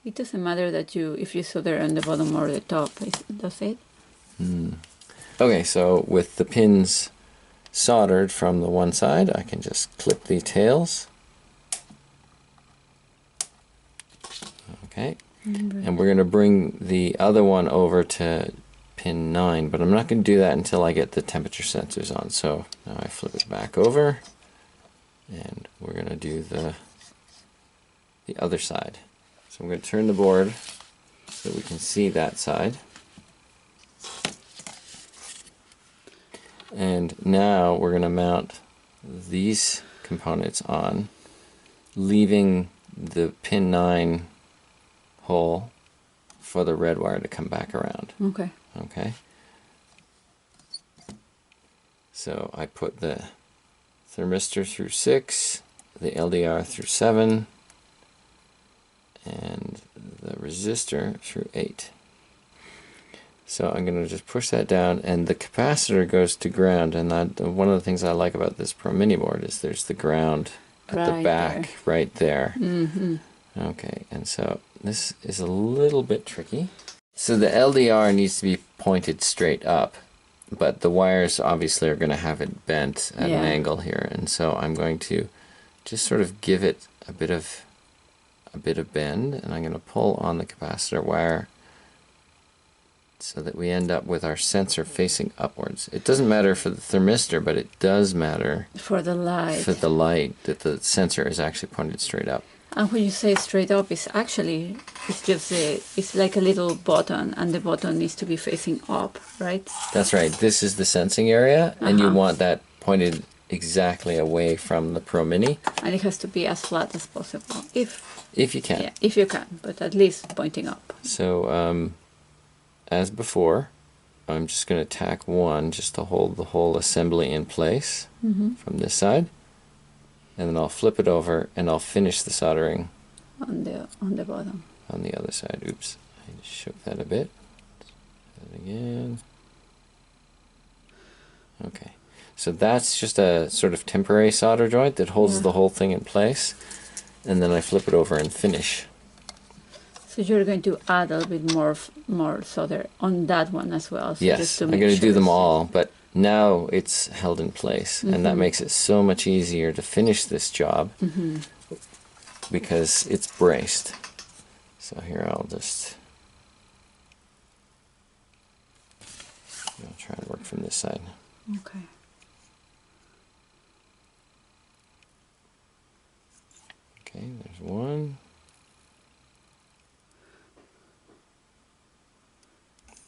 It doesn't matter that if you solder on the bottom or the top, does it? Okay, so with the pins soldered from the one side, I can just clip the tails. Okay, and we're going to bring the other one over to pin 9, but I'm not going to do that until I get the temperature sensors on. So now I flip it back over, and we're going to do the other side. So I'm going to turn the board so we can see that side. And now we're going to mount these components on, leaving the pin 9 hole for the red wire to come back around. Okay. Okay. So I put the thermistor through 6, the LDR through 7, and the resistor through 8. So I'm going to just push that down, and the capacitor goes to ground. And one of the things I like about this Pro Mini board is there's the ground at the back right there. Okay, and so this is a little bit tricky. So the LDR needs to be pointed straight up. but the wires obviously are going to have it bent at Yeah. an angle here, and so I'm going to just sort of give it a bit of bend, and I'm going to pull on the capacitor wire so that we end up with our sensor facing upwards. It doesn't matter for the thermistor, but it does matter For the light. for the light that the sensor is actually pointed straight up. And when you say straight up, it's just it's like a little button, and the button needs to be facing up, right? That's right. This is the sensing area, and you Uh-huh. want that pointed exactly away from the Pro Mini. And it has to be as flat as possible, if you can. yeah, if you can, but at least pointing up. So, as before, I'm just going to tack one just to hold the whole assembly in place from this side. And then I'll flip it over and I'll finish the soldering On the bottom. on the other side. Oops, I just shook that a bit. Do that again. Okay, so that's just a sort of temporary solder joint that holds the whole thing in place. And then I flip it over and finish. So you're going to add a little bit more solder on that one as well. So Yes, just to I'm make going to sure do them it's- all, but now it's held in place, and that makes it so much easier to finish this job because it's braced. So here I'll try and work from this side. Okay. Okay, there's one.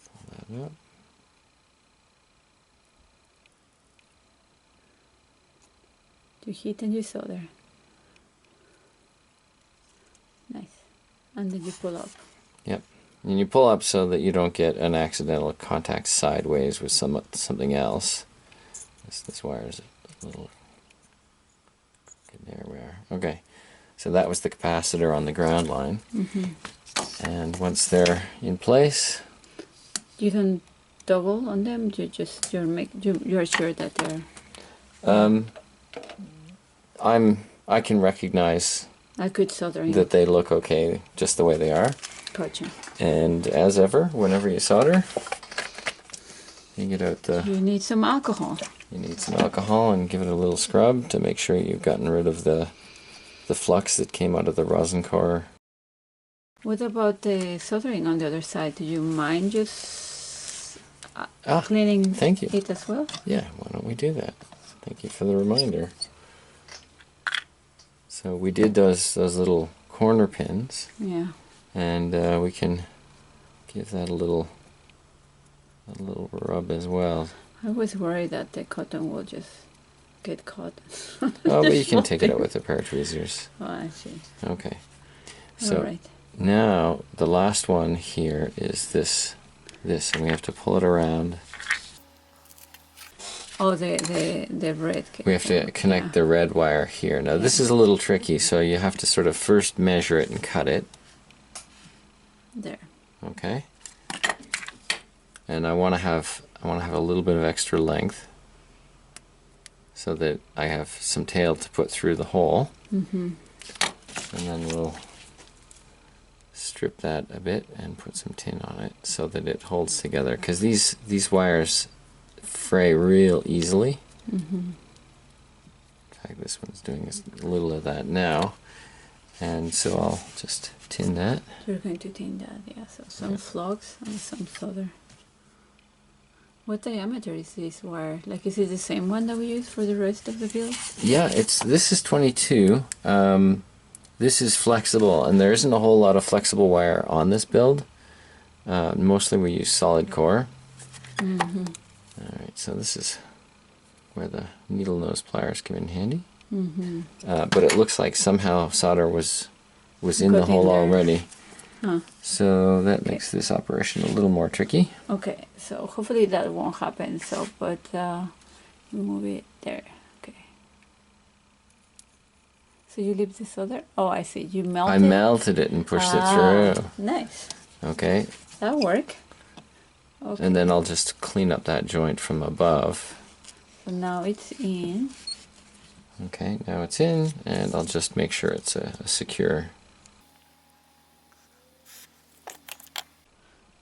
Pull that up. You heat and you solder. Nice. And then you pull up. Yep. And you pull up so that you don't get an accidental contact sideways with something else. This wire is a little... There we are. Okay. So that was the capacitor on the ground line. And once they're in place... You don't toggle on them. You're sure that they're I can recognize a good soldering. that they look okay just the way they are. Gotcha. And as ever, whenever you solder, you get out You need some alcohol. you need some alcohol and give it a little scrub to make sure you've gotten rid of the flux that came out of the rosin core. What about the soldering on the other side? Do you mind just cleaning thank you. it as well? Yeah, why don't we do that? Thank you for the reminder. So we did those little corner pins, Yeah. and we can give that a little rub as well. I was worried that the cotton will just get caught. Oh, but you can take it out with a pair of tweezers. Oh, I see. Okay. So All right. now the last one here is this, and we have to pull it around. Oh, the red. We have to connect the red wire here. Now this is a little tricky, so you have to sort of first measure it and cut it. There. Okay. And I want to have a little bit of extra length, so that I have some tail to put through the hole. And then we'll strip that a bit and put some tin on it so that it holds together, because these wires fray real easily. In fact, this one's doing a little of that now, and so I'll just tin that. You're going to tin that, yeah. So some flogs and some solder. What diameter is this wire? Like, is it the same one that we use for the rest of the build? Yeah, this is 22. This is flexible, and there isn't a whole lot of flexible wire on this build. Mostly we use solid core. Alright, so this is where the needle nose pliers come in handy. But it looks like somehow solder was in the Got in hole there. already. Huh. So that makes this operation a little more tricky. Okay, so hopefully that won't happen. So, but move it there. Okay. So you leave the solder? Oh, I see. You melt I it? melted it and pushed it through. Nice. Okay, That'll work. Okay. and then I'll just clean up that joint from above. So now it's in. Okay, now it's in, and I'll just make sure it's a secure.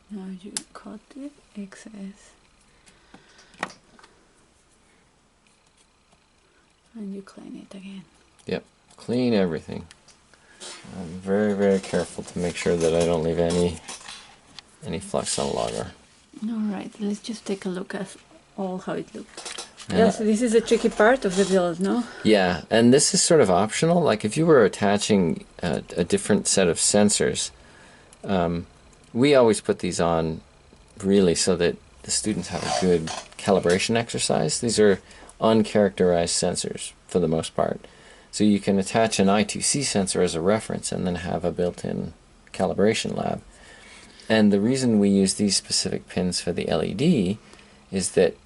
Now you cut the excess. And you clean it again. Yep, clean everything. I'm very, very careful to make sure that I don't leave any flux on lager. Alright, let's just take a look at all how it looks. And Yes, this is a tricky part of the build, no? yeah, and this is sort of optional. Like if you were attaching a different set of sensors, we always put these on really so that the students have a good calibration exercise. These are uncharacterized sensors for the most part. So you can attach an I2C sensor as a reference and then have a built-in calibration lab. And the reason we use these specific pins for the LED is that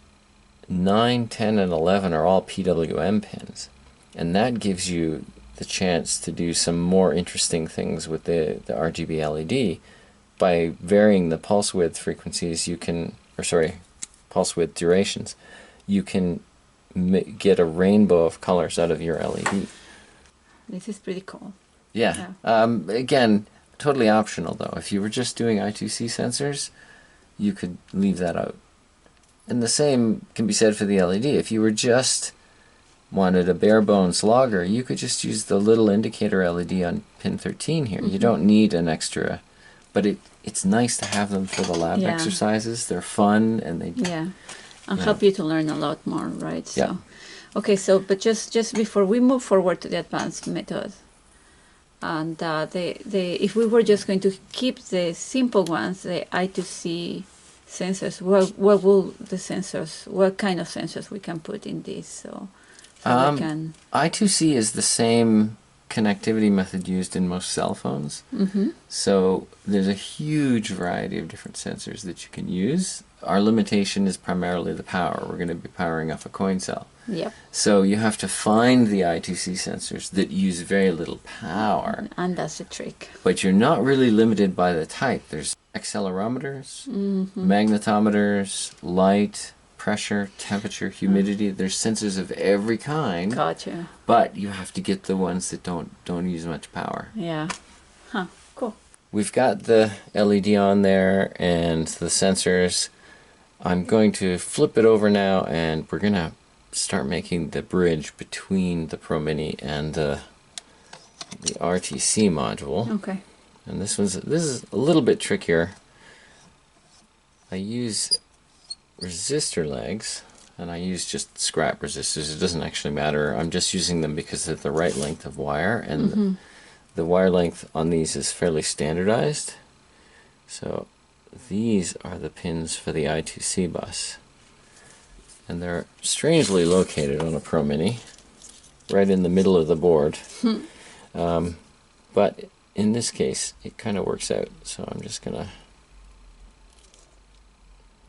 9, 10, and 11 are all PWM pins. And that gives you the chance to do some more interesting things with the RGB LED. By varying the pulse width frequencies, you can, pulse width durations, you can get a rainbow of colors out of your LED. This is pretty cool. Yeah. Again, totally optional though. If you were just doing I2C sensors, you could leave that out. And the same can be said for the LED. If you were just wanted a bare bones logger, you could just use the little indicator LED on pin 13 here. You don't need an extra, but it's nice to have them for the lab exercises. They're fun and they and help you to learn a lot more, right? So, yeah. Okay, so but just before we move forward to the advanced method, and if we were just going to keep the simple ones, the I2C sensors, what will the sensors, what kind of sensors we can put in this? So we can... I2C is the same connectivity method used in most cell phones. So there's a huge variety of different sensors that you can use. Our limitation is primarily the power. We're going to be powering off a coin cell. Yep. So you have to find the I2C sensors that use very little power. And that's the trick. But you're not really limited by the type. There's accelerometers, magnetometers, light, pressure, temperature, humidity. There's sensors of every kind. Gotcha. But you have to get the ones that don't use much power. Yeah. Huh. Cool. We've got the LED on there and the sensors. I'm going to flip it over now and we're going to start making the bridge between the Pro Mini and the RTC module. Okay. And this is a little bit trickier. I use resistor legs, and I use just scrap resistors. It doesn't actually matter. I'm just using them because they're the right length of wire, and the wire length on these is fairly standardized. So these are the pins for the I2C bus. And they're strangely located on a Pro Mini, right in the middle of the board. But in this case, it kind of works out. So I'm just going to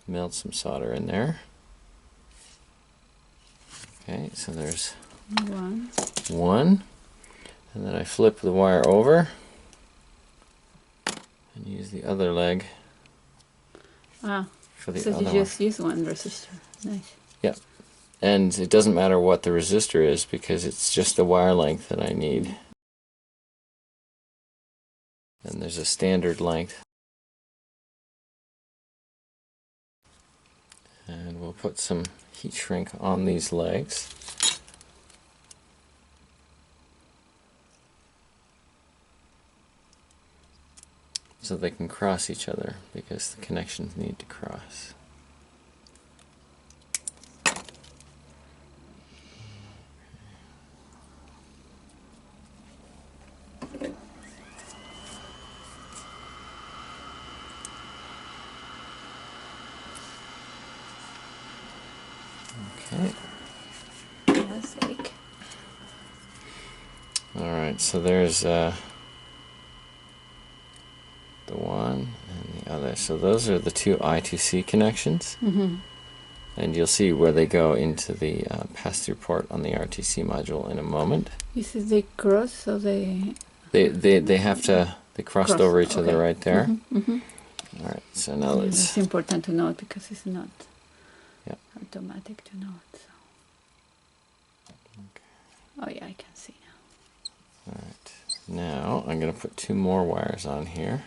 melt some solder in there. Okay, so there's one. And then I flip the wire over and use the other leg for the other one. So you just use one resistor. Nice. Yeah. And it doesn't matter what the resistor is because it's just the wire length that I need. And there's a standard length. And we'll put some heat shrink on these legs. So they can cross each other because the connections need to cross. Okay. Classic. Alright, so there's the one and the other. So those are the two I2C connections. And you'll see where they go into the pass-through port on the RTC module in a moment. This is the cross, so they have to, they crossed over each other right there. Alright, so now let's... It's important to note because it's not automatic to note. So. Oh yeah, I can see now. Alright, now I'm going to put two more wires on here.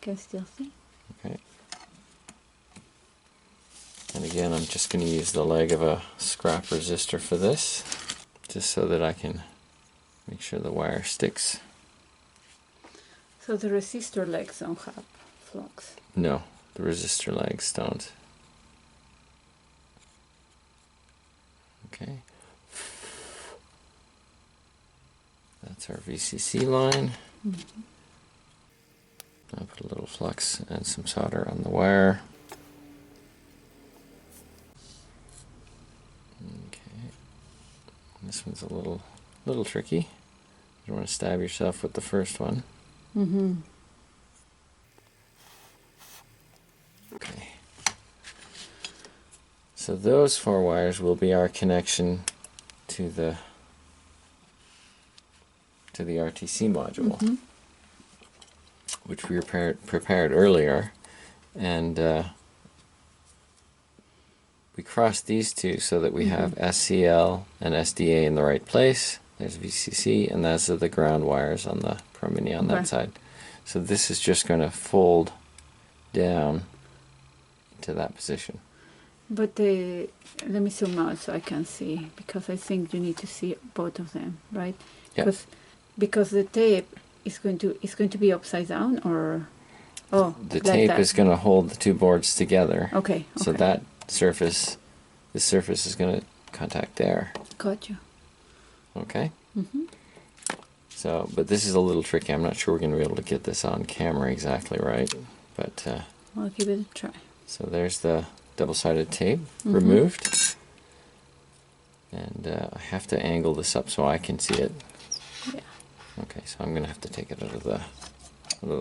Can still see. Okay. And again, I'm just going to use the leg of a scrap resistor for this. just so that I can make sure the wire sticks. So the resistor legs don't have flux. No, the resistor legs don't. Okay. That's our VCC line. Mm-hmm. I'll put a little flux and some solder on the wire. Okay. This one's a little tricky. You don't want to stab yourself with the first one. Mm-hmm. Okay. So those 4 wires will be our connection to the RTC module, Mm-hmm. which we prepared earlier, and we crossed these two so that we have SCL and SDA in the right place. There's VCC, and those are the ground wires on the Pro Mini on that side. So this is just going to fold down into that position. But let me zoom out so I can see, because I think you need to see both of them, right? Yeah. Because the tape is going to be upside down, or The like tape that. is going to hold the 2 boards together. Okay. So that surface, this surface is going to contact there. Got you. Okay. Mm-hmm. So, but this is a little tricky. I'm not sure we're going to be able to get this on camera exactly right, but I'll give it a try. so there's the double-sided tape removed, and I have to angle this up so I can see it. Yeah. Okay, so I'm going to have to take it out of the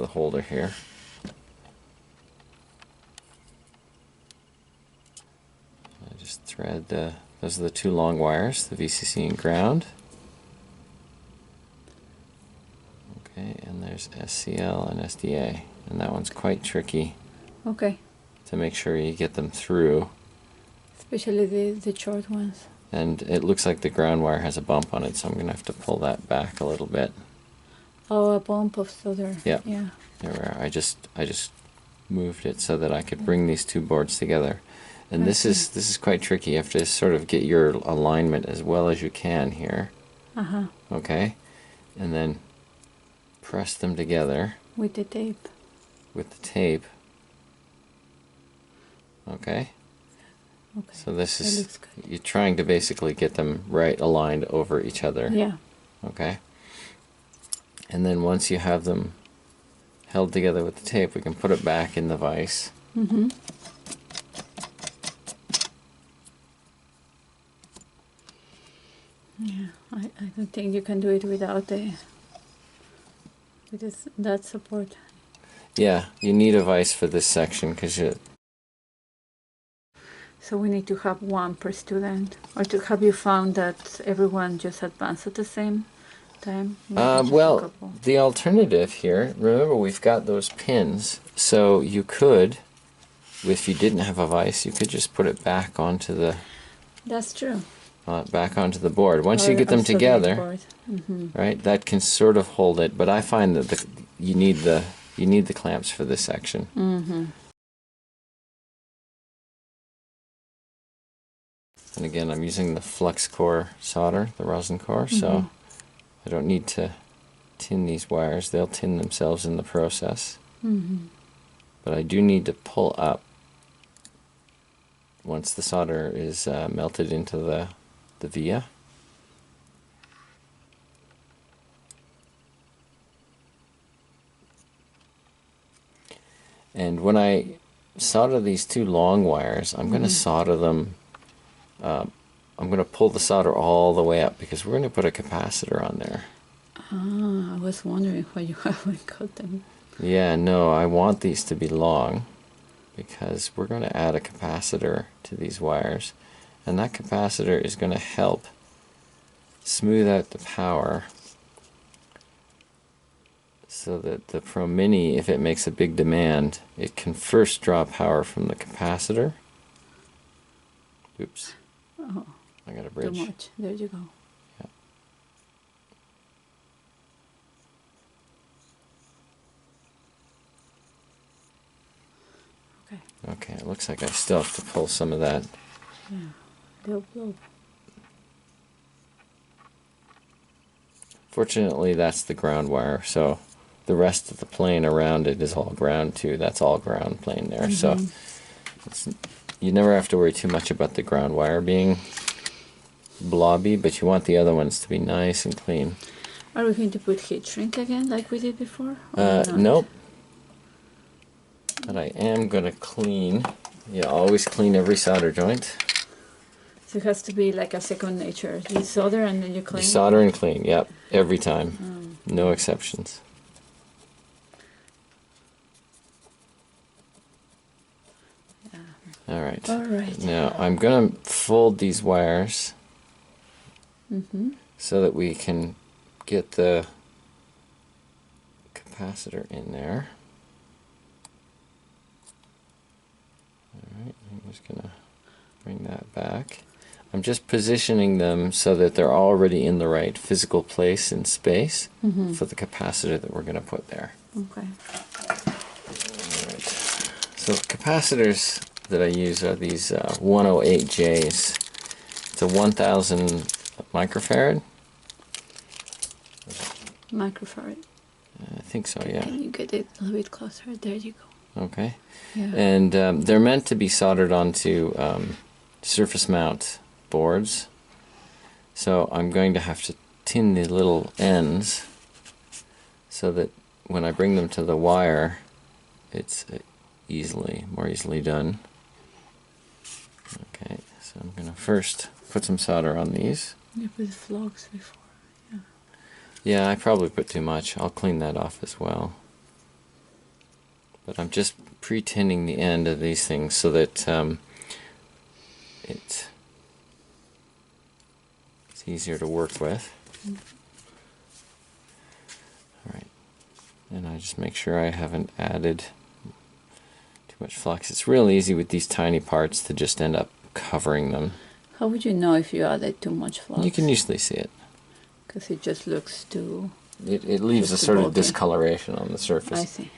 holder here. I just thread those are the 2 long wires, the VCC and ground. Okay, and there's SCL and SDA, and that one's quite tricky Okay. to make sure you get them through. Especially the short ones. And it looks like the ground wire has a bump on it, so I'm going to have to pull that back a little bit. Oh, a bump of solder. Yeah. Yeah. There we are. I just moved it so that I could bring these 2 boards together. And this is quite tricky. You have to sort of get your alignment as well as you can here. Uh-huh. Okay? And then press them together With the tape. with the tape. Okay? Okay. So this That is, looks good. you're trying to basically get them right aligned over each other. Yeah. Okay? And then once you have them held together with the tape, we can put it back in the vise. Mm-hmm. Yeah, I don't think you can do it without that support. Yeah, you need a vise for this section because you... So we need to have 1 per student, or have you found that everyone just advanced at the same time? Maybe just a Well, couple. the alternative here, remember we've got those pins, so you could, if you didn't have a vise, you could just put it back onto the... That's true. Back onto the board. Once you Or get them also the together, board. Mm-hmm. right, that can sort of hold it, but I find that you need the clamps for this section. Mm-hmm. And again, I'm using the flux core solder, the rosin core, so I don't need to tin these wires. They'll tin themselves in the process. Mm-hmm. But I do need to pull up once the solder is melted into the via. And when I solder these 2 long wires, I'm going to solder them, I'm going to pull the solder all the way up because we're going to put a capacitor on there. Ah, I was wondering why you haven't cut them. Yeah, no, I want these to be long because we're going to add a capacitor to these wires, and that capacitor is going to help smooth out the power so that the Pro Mini, if it makes a big demand, it can first draw power from the capacitor. Oops. Oh, I got a too bridge. much. There you go. Yeah. Okay. Okay, it looks like I still have to pull some of that. Yeah. They'll blow. Fortunately, that's the ground wire, so the rest of the plane around it is all ground too. That's all ground plane there, so you never have to worry too much about the ground wire being blobby, but you want the other ones to be nice and clean. Are we going to put heat shrink again like we did before? Or not? Nope. But I am going to clean. You always clean every solder joint. So it has to be like a second nature. You solder and then you clean? You solder and clean, yep, every time. No exceptions. Yeah. All right. All right. Now I'm going to fold these wires so that we can get the capacitor in there. Alright, I'm just going to bring that back. I'm just positioning them so that they're already in the right physical place and space for the capacitor that we're going to put there. Okay. Alright. So capacitors that I use are these 108Js. It's a 1000 microfarad. Microfarad. I think so, yeah. Can you get it a little bit closer? There you go. Okay. Yeah. And they're meant to be soldered onto surface mount boards. So I'm going to have to tin the little ends so that when I bring them to the wire, it's more easily done. Okay, so I'm going to first put some solder on these. You put flux before. Yeah. Yeah, I probably put too much. I'll clean that off as well. But I'm just pre-tinning the end of these things so that it's easier to work with. Alright, and I just make sure I haven't added too much flux. It's real easy with these tiny parts to just end up covering them. How would you know if you added too much flux? You can usually see it. Because it just looks too... It leaves a sort of discoloration on the surface. I see.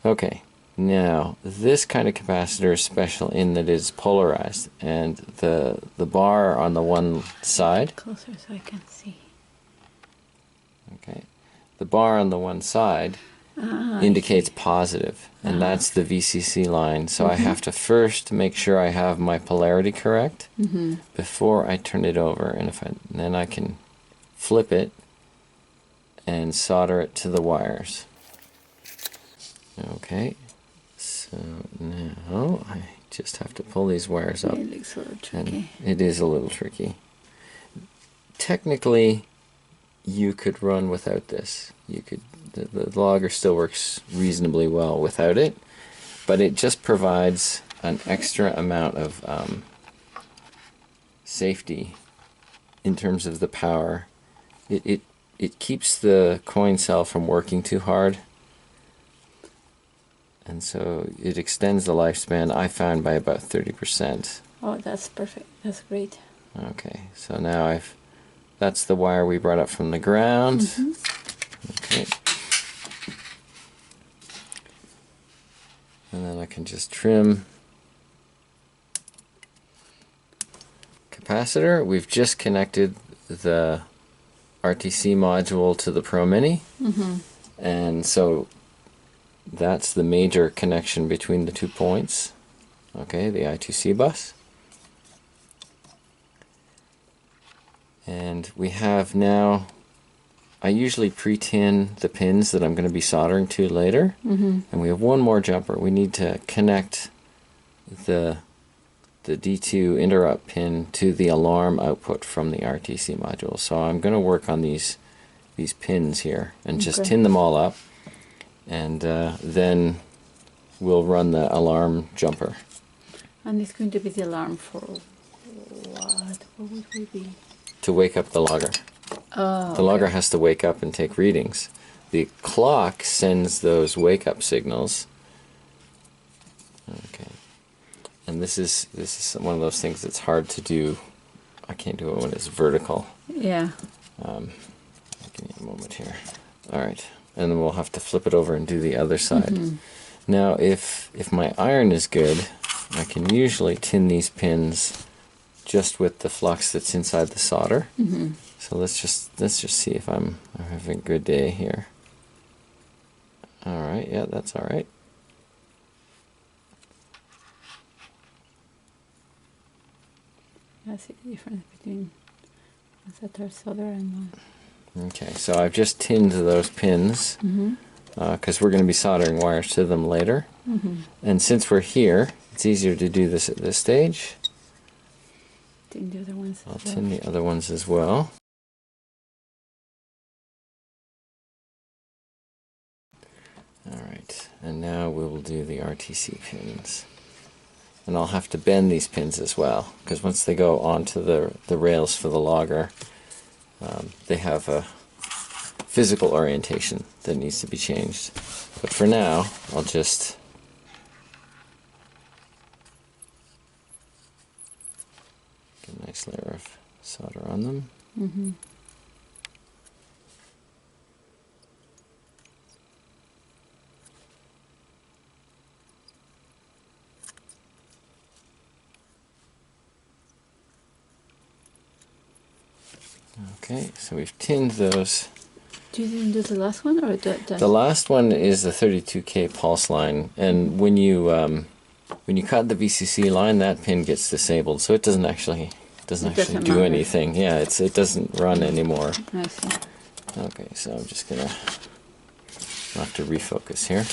Okay, now this kind of capacitor is special in that it's polarized, and the bar on the one side. Closer so I can see. Okay, the bar on the one side indicates positive, and that's the VCC line. So I have to first make sure I have my polarity correct before I turn it over, and then I can flip it and solder it to the wires. Okay, so now I just have to pull these wires up. It looks a little tricky. And it is a little tricky. Technically, you could run without this. The logger still works reasonably well without it, but it just provides an extra amount of safety in terms of the power. It keeps the coin cell from working too hard. And so it extends the lifespan, I found, by about 30%. Oh, that's perfect. That's great. Okay, so now that's the wire we brought up from the ground. Okay. And then I can just trim. Capacitor, we've just connected the RTC module to the Pro Mini. And so that's the major connection between the 2 points. Okay, the I2C bus. And we have now, I usually pre-tin the pins that I'm going to be soldering to later. And we have one more jumper. We need to connect the D2 interrupt pin to the alarm output from the RTC module. So I'm going to work on these pins here and just tin them all up. And then we'll run the alarm jumper. And it's going to be the alarm for what? What would we be? To wake up the logger. Oh, the logger has to wake up and take readings. The clock sends those wake up signals. Okay. And this is one of those things that's hard to do. I can't do it when it's vertical. Yeah. Give me a moment here. All right. And then we'll have to flip it over and do the other side. Now, if my iron is good, I can usually tin these pins just with the flux that's inside the solder. So let's just see if I'm having a good day here. All right, yeah, that's all right. I see the difference between ones that are soldered and not. Okay, so I've just tinned those pins because we're going to be soldering wires to them later. And since we're here, it's easier to do this at this stage. Tin the other ones. I'll tin the other ones as well. Alright, and now we will do the RTC pins. And I'll have to bend these pins as well, because once they go onto the rails for the logger, they have a physical orientation that needs to be changed. But for now, I'll just get a nice layer of solder on them. Okay, so we've tinned those. You didn't do the last one, or The last one is the 32K pulse line, and when you cut the VCC line, that pin gets disabled, so it doesn't actually do matter. anything. Yeah, it doesn't run anymore. I see. Okay, so I'm just gonna have to refocus here.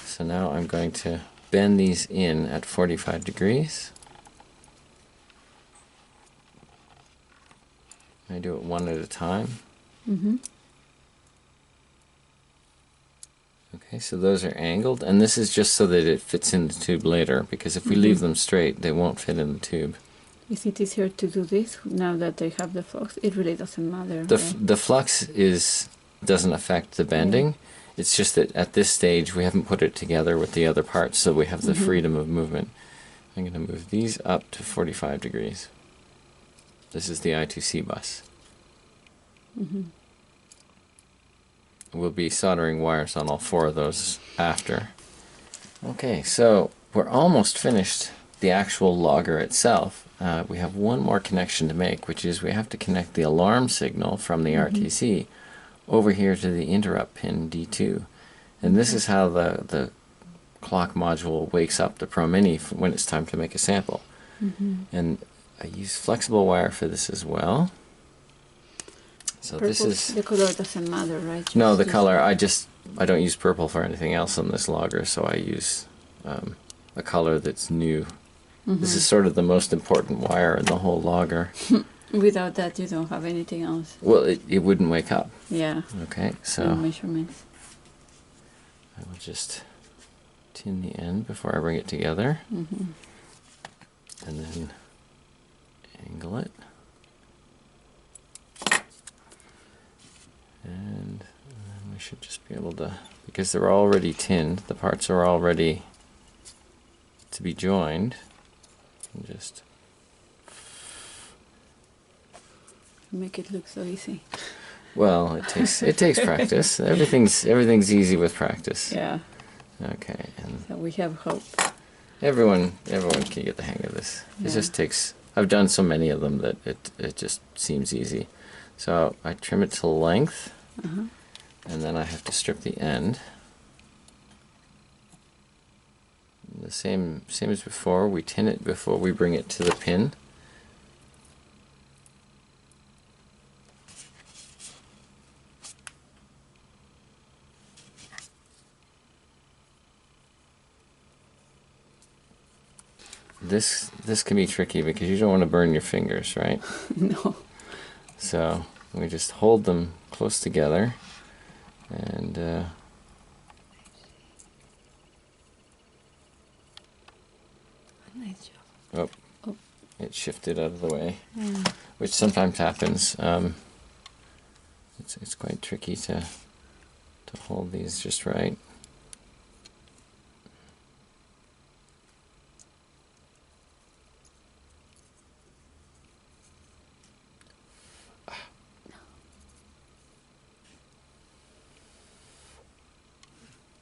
So now I'm going to bend these in at 45 degrees. I do it one at a time. Okay, so those are angled, and this is just so that it fits in the tube later, because if we leave them straight, they won't fit in the tube. Is it easier to do this now that they have the flux? It really doesn't matter. The flux doesn't affect the bending. It's just that at this stage we haven't put it together with the other parts, so we have the freedom of movement. I'm going to move these up to 45 degrees. This is the I2C bus. We'll be soldering wires on all four of those after. Okay, so we're almost finished the actual logger itself. We have one more connection to make, which is we have to connect the alarm signal from the RTC over here to the interrupt pin D2. And this is how the clock module wakes up the Pro Mini when it's time to make a sample. And I use flexible wire for this as well. So purple, this is... The color doesn't matter, right? Just No, the color, I don't use purple for anything else on this logger, so I use a color that's new. This is sort of the most important wire in the whole logger. Without that, you don't have anything else. Well, it wouldn't wake up. Yeah. Okay, so No measurements. I will just tin the end before I bring it together. And then angle it. And then we should just be able to, because they're already tinned, the parts are all ready to be joined. And just Make it look so easy. well, it takes practice. Everything's easy with practice. Yeah. Okay, and So we have hope. everyone can get the hang of this. It Yeah. just takes. I've done so many of them that it just seems easy. So I trim it to length, and then I have to strip the end. The same as before. We tin it before we bring it to the pin. This can be tricky because you don't want to burn your fingers, right? No. So we just hold them close together, and Nice job. oh, it shifted out of the way, Yeah. which sometimes happens. It's quite tricky to hold these just right.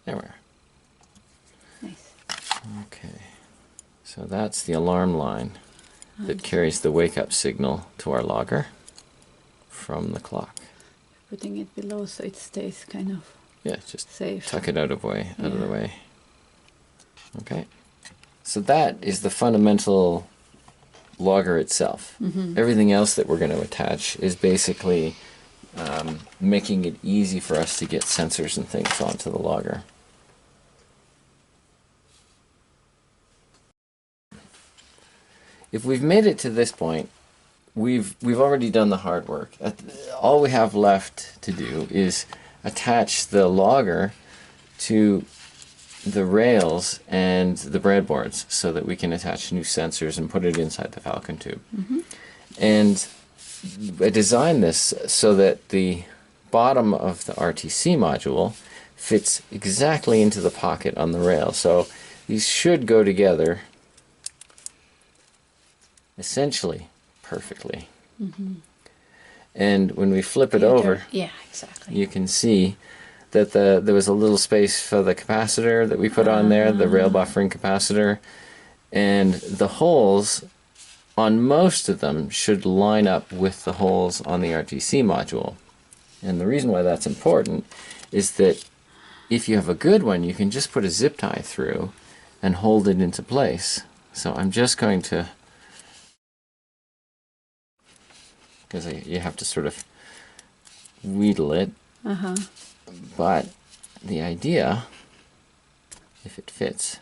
There we are. Nice. Okay, so that's the alarm line that carries the wake-up signal to our logger from the clock. Putting it below so it stays kind of Yeah, just safe. tuck it out of the way. Okay. So that is the fundamental logger itself. Everything else that we're going to attach is basically making it easy for us to get sensors and things onto the logger. If we've made it to this point, we've already done the hard work. All we have left to do is attach the logger to the rails and the breadboards so that we can attach new sensors and put it inside the Falcon tube. And I designed this so that the bottom of the RTC module fits exactly into the pocket on the rail. So these should go together essentially perfectly. And when we flip it over, yeah, exactly, you can see that there was a little space for the capacitor that we put on there, the rail buffering capacitor, and the holes on most of them should line up with the holes on the RTC module. And the reason why that's important is that if you have a good one, you can just put a zip tie through and hold it into place. So I'm just going to, because you have to sort of wheedle it. But the idea, if it fits,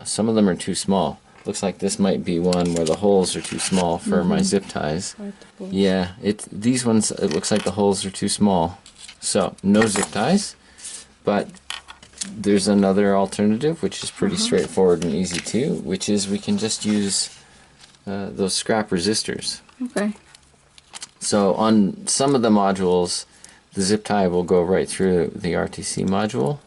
some of them are too small. Looks like this might be one where the holes are too small for my zip ties. Yeah, these ones, it looks like the holes are too small. So, no zip ties, but there's another alternative which is pretty straightforward and easy too, which is we can just use those scrap resistors. Okay. So on some of the modules, the zip tie will go right through the RTC module.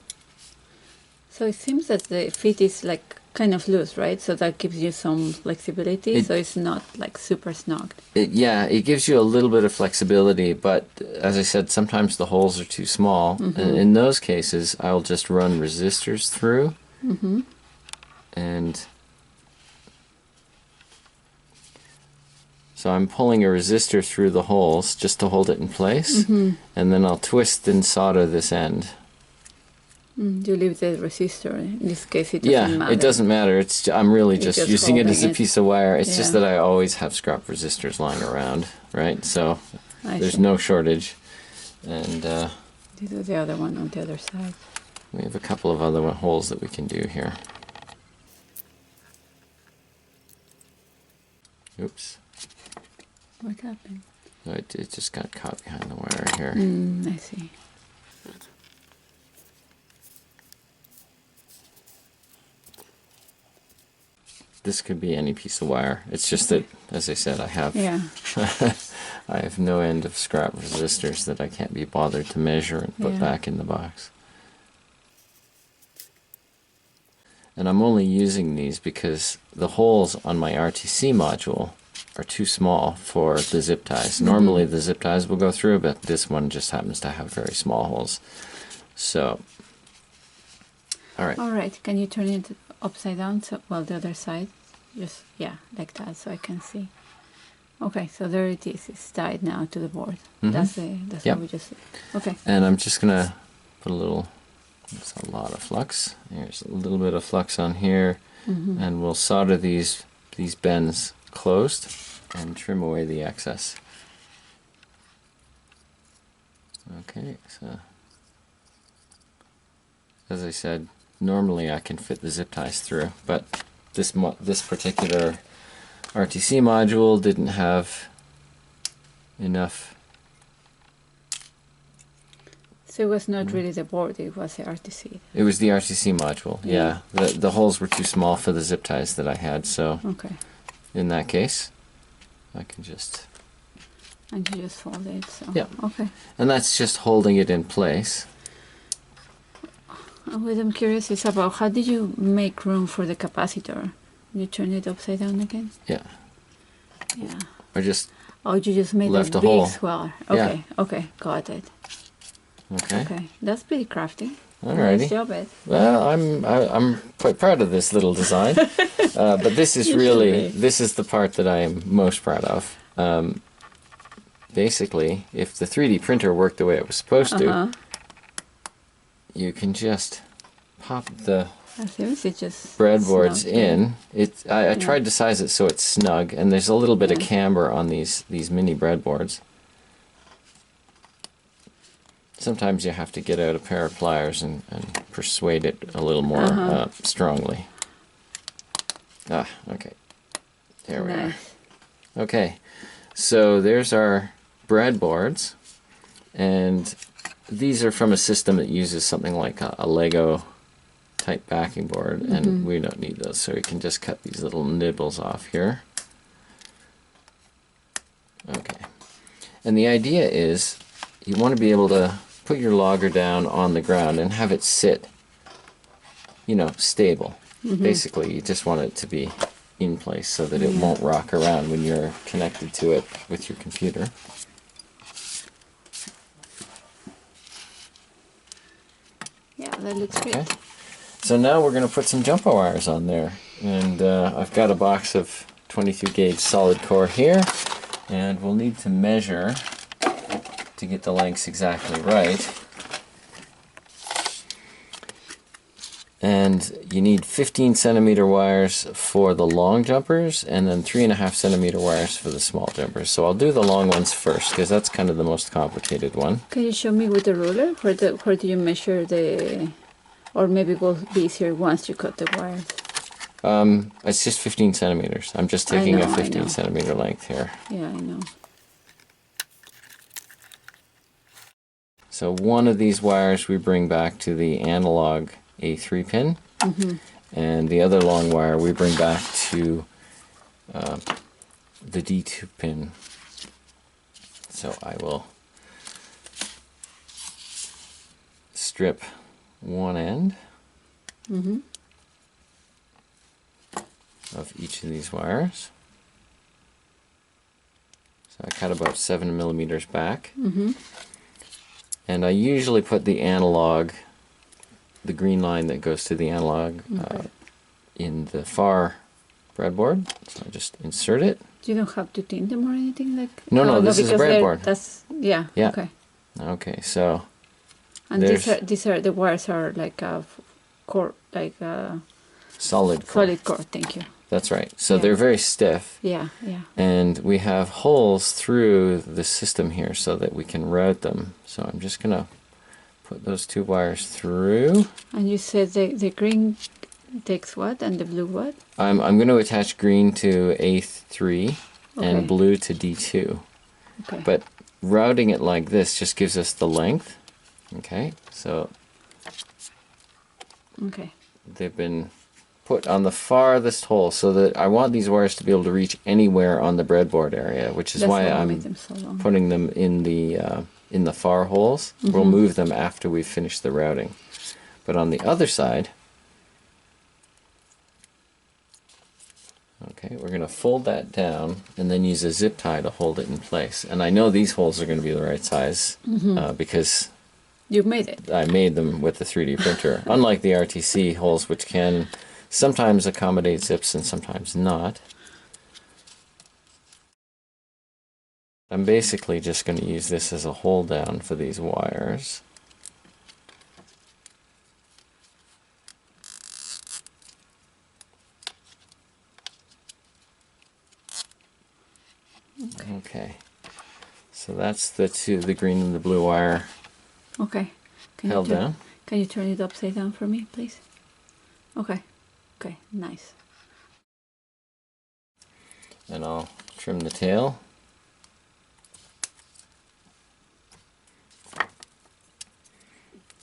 So it seems that the fit is like kind of loose, right? So that gives you some flexibility, so it's not like super snugged. Yeah, it gives you a little bit of flexibility, but as I said, sometimes the holes are too small. And in those cases, I'll just run resistors through. And so I'm pulling a resistor through the holes just to hold it in place, and then I'll twist and solder this end. You leave the resistor. In this case, it doesn't matter. It doesn't matter. I'm really just using it as a piece of wire. It's just that I always have scrap resistors lying around, right? So there's no shortage. And you do the other one on the other side. We have a couple of other holes that we can do here. Oops. What happened? It just got caught behind the wire here. I see. This could be any piece of wire. It's just that, as I said, I have I have no end of scrap resistors that I can't be bothered to measure and put back in the box. And I'm only using these because the holes on my RTC module are too small for the zip ties. Normally the zip ties will go through, but this one just happens to have very small holes. So, all right. All right, can you turn it upside down? So, well, the other side, just like that, so I can see. Okay, so there it is. It's tied now to the board. That's what we just did. Okay. And I'm just gonna put a little. That's a lot of flux. Here's a little bit of flux on here, and we'll solder these bends closed and trim away the excess. Okay, so as I said, normally I can fit the zip ties through, but this particular RTC module didn't have enough. So it was not really the board, it was the RTC. It was the RTC module, yeah. The holes were too small for the zip ties that I had, so in that case, I can just... And you just fold it, so... Yeah. Okay. And that's just holding it in place. What I'm curious is about how did you make room for the capacitor? You turn it upside down again? Yeah. Yeah. I just... Oh, you just made left a a big hole. swell. Okay, okay, got it. Okay. Okay, that's pretty crafty. Alrighty. Nice job, Ed. Well, I'm quite proud of this little design, but this is really, this is the part that I am most proud of. basically, if the 3D printer worked the way it was supposed to, you can just pop the breadboards in. I tried to size it so it's snug, and there's a little bit of camber on these mini breadboards. Sometimes you have to get out a pair of pliers and persuade it a little more strongly. Okay. There we are. Okay, so there's our breadboards, and these are from a system that uses something like a Lego type backing board, and we don't need those, so we can just cut these little nibbles off here. Okay, and the idea is you want to be able to put your logger down on the ground and have it sit, you know, stable. Basically, you just want it to be in place so that it won't rock around when you're connected to it with your computer. Yeah, that looks great. Okay. So now we're going to put some jumper wires on there, and I've got a box of 22 gauge solid core here, and we'll need to measure to get the lengths exactly right. And you need 15 centimeter wires for the long jumpers, and then 3.5 centimeter wires for the small jumpers. So I'll do the long ones first, because that's kind of the most complicated one. Can you show me with the ruler? Where do you measure the... Or maybe it will be easier once you cut the wires. It's just 15 centimeters. I'm just taking a 15 centimeter length here. Yeah, I know. So one of these wires we bring back to the analog A3 pin, and the other long wire we bring back to the D2 pin. So I will strip one end of each of these wires. So I cut about 7 millimeters back. And I usually put the analog, the green line that goes to the analog, in the far breadboard. So I just insert it. You don't have to tint them or anything like? No, this is a breadboard. That's okay. Okay, so. And these are the wires are like a core, like a solid core. Solid core. Thank you. That's right. So they're very stiff. Yeah. And we have holes through the system here so that we can route them. So I'm just going to put those two wires through. And you said the green takes what and the blue what? I'm going to attach green to A3 and blue to D2. Okay. But routing it like this just gives us the length. Okay, so they've been put on the farthest hole so that I want these wires to be able to reach anywhere on the breadboard area, which is why I'm putting them in the far holes. We'll move them after we've finished the routing. But on the other side, okay, we're going to fold that down and then use a zip tie to hold it in place. And I know these holes are going to be the right size because you've made it. I made them with the 3D printer, unlike the RTC holes, which can sometimes accommodate zips and sometimes not. I'm basically just going to use this as a hold down for these wires. Okay. So that's the green and the blue wire. Okay. Held down. Can you turn it upside down for me, please? Okay. Okay, nice. And I'll trim the tail.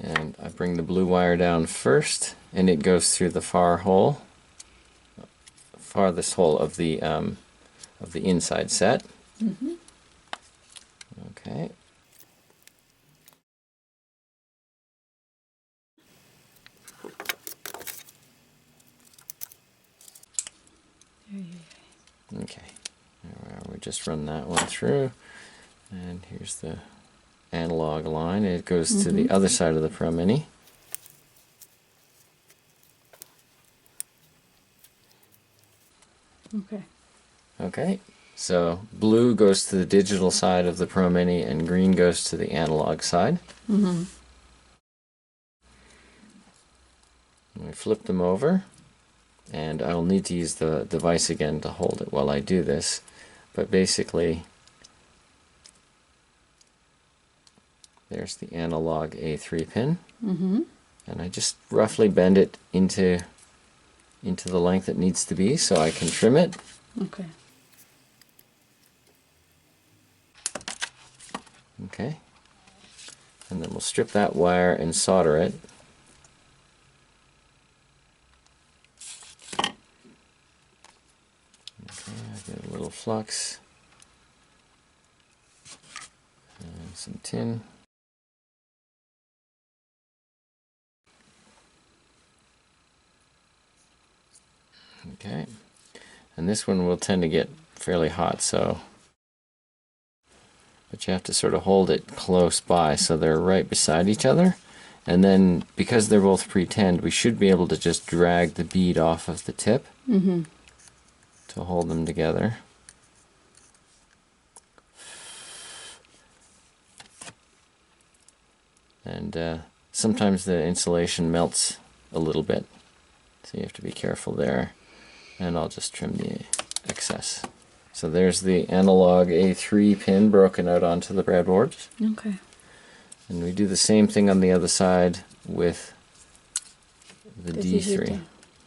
And I bring the blue wire down first, and it goes through the far hole, farthest hole of the inside set. Okay. Okay, we just run that one through, and here's the analog line. It goes to the other side of the Pro Mini. Okay. Okay, So blue goes to the digital side of the Pro Mini and green goes to the analog side. Mm-hmm. We flip them over, and I'll need to use the device again to hold it while I do this, but basically there's the analog A3 pin, Mm-hmm. and I just roughly bend it into the length it needs to be so I can trim it. Okay. Okay, and then we'll strip that wire and solder it. Okay, I get a little flux and some tin. Okay, and this one will tend to get fairly hot, so but you have to sort of hold it close by so they're right beside each other, and then because they're both pre-tinned, we should be able to just drag the bead off of the tip Mm-hmm. to hold them together. And sometimes the insulation melts a little bit, so you have to be careful there. And I'll just trim the excess. So there's the analog A3 pin broken out onto the breadboards. Okay. And we do the same thing on the other side with the D3.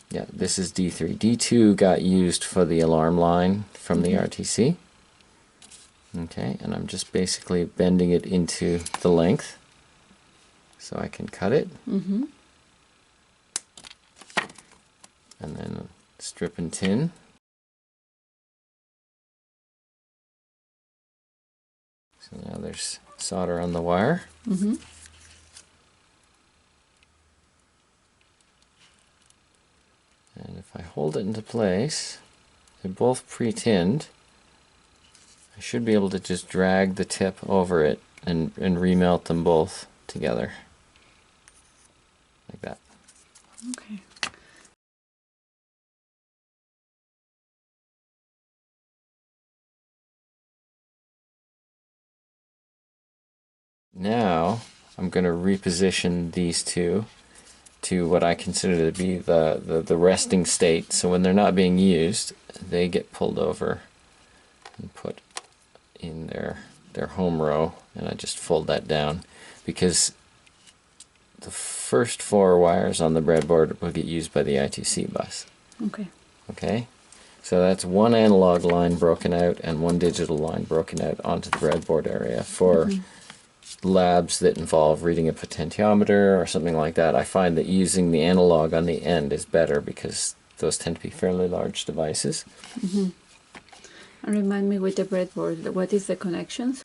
Yeah, this is D3. D2 got used for the alarm line from the RTC. Okay, and I'm just basically bending it into the length so I can cut it. Mm-hmm. And then strip and tin. So now there's solder on the wire. Mm-hmm. And if I hold it into place, they're both pre-tinned. I should be able to just drag the tip over it and remelt them both together. Like that. Okay. Now I'm going to reposition these two to what I consider to be the resting state. So when they're not being used, they get pulled over and put in their home row, and I just fold that down because the first 4 wires on the breadboard will get used by the I2C bus. Okay. Okay? So that's 1 analog line broken out and 1 digital line broken out onto the breadboard area for labs that involve reading a potentiometer or something like that. I find that using the analog on the end is better because those tend to be fairly large devices. Mm-hmm. And remind me with the breadboard, what is the connections?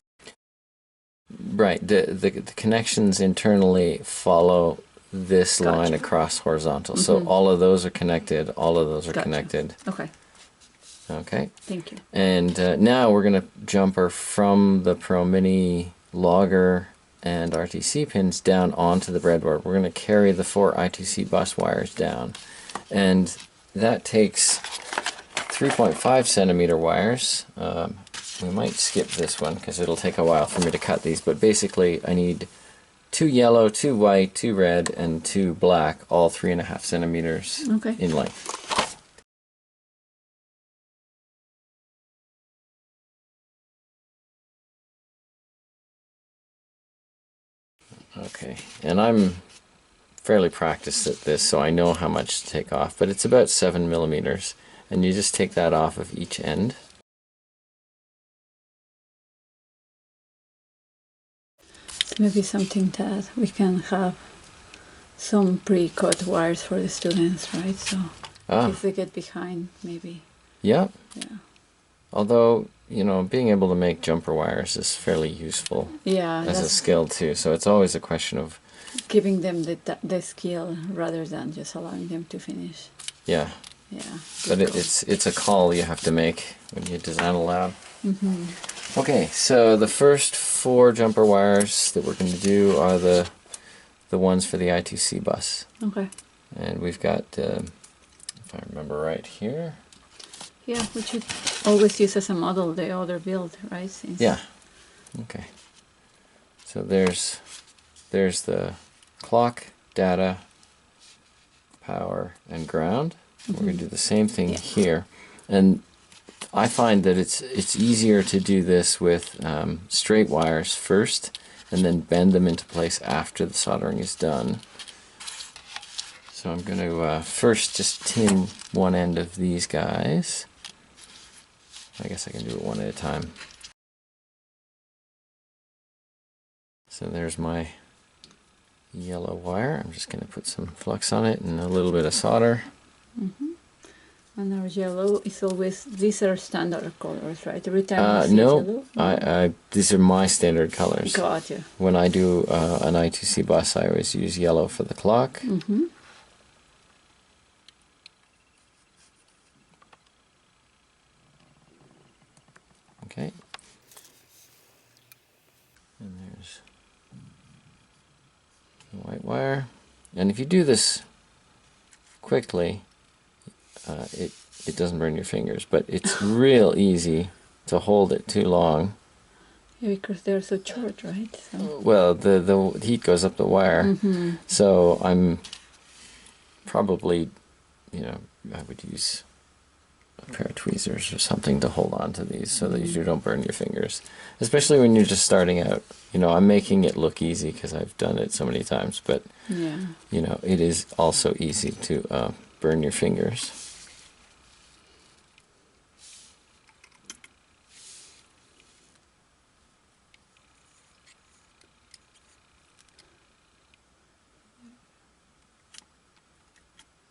Right, the connections internally follow this Gotcha. line across horizontal. So all of those are connected, all of those are Gotcha. connected. Okay. Okay. Thank you. And now we're going to jumper from the Pro Mini logger and RTC pins down onto the breadboard. We're going to carry the 4 I2C bus wires down. And that takes 3.5 centimeter wires. We might skip this one because it'll take a while for me to cut these, but basically I need 2 yellow, 2 white, 2 red, and 2 black, all 3.5 centimeters in length. Okay, and I'm fairly practiced at this, so I know how much to take off, but it's about 7 millimeters, and you just take that off of each end. So maybe something that we can have some pre-cut wires for the students, right? So if they get behind, maybe. Yeah. Yeah. Although, you know, being able to make jumper wires is fairly useful as a skill too. So it's always a question of giving them the skill rather than just allowing them to finish. Yeah. Yeah. But it's a call you have to make when you design a lab. Okay, so the first 4 jumper wires that we're going to do are the ones for the I2C bus. Okay. And we've got, if I remember right here, Yeah, we should always use as a model the other build, right? Since Yeah. Okay. So there's the clock, data, power, and ground. We're going to do the same thing here. And I find that it's easier to do this with straight wires first and then bend them into place after the soldering is done. So I'm going to first just tin one end of these guys. I guess I can do it one at a time. So there's my yellow wire. I'm just going to put some flux on it and a little bit of solder. And our yellow is always, these are standard colors, right? Every time we see No, yellow? these are my standard colors. Gotcha. When I do an I2C bus, I always use yellow for the clock. Okay. And there's the white wire. And if you do this quickly, it doesn't burn your fingers, but it's real easy to hold it too long. Yeah, because they're so short, right? So. Well, the heat goes up the wire, so I'm probably, I would use a pair of tweezers or something to hold on to these so that you don't burn your fingers, especially when you're just starting out. I'm making it look easy because I've done it so many times, but Yeah. it is also easy to burn your fingers.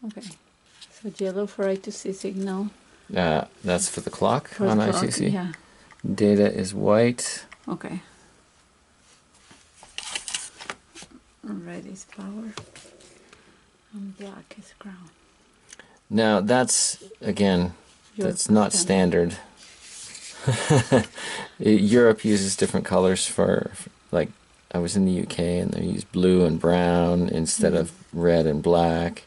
Okay. So yellow for I2C signal. That's for the clock For on the clock, I2C. yeah. Data is white. Okay. Red is power. And black is ground. Now that's, again, that's not standard. Europe uses different colors for, like, I was in the UK and they use blue and brown instead of red and black.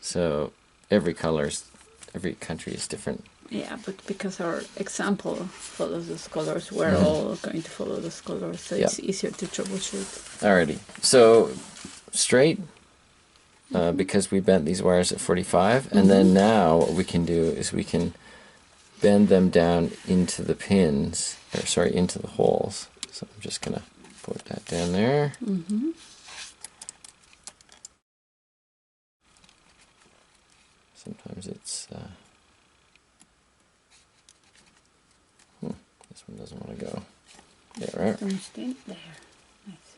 So every country is different. Yeah, but because our example follows those colors, we're all going to follow those colors, so it's easier to troubleshoot. Alrighty, so straight, because we bent these wires at 45, and then now what we can do is we can bend them down into the pins, or sorry, into the holes. So I'm just going to put that down there. Sometimes it's, this one doesn't want to go. There, There. Nice.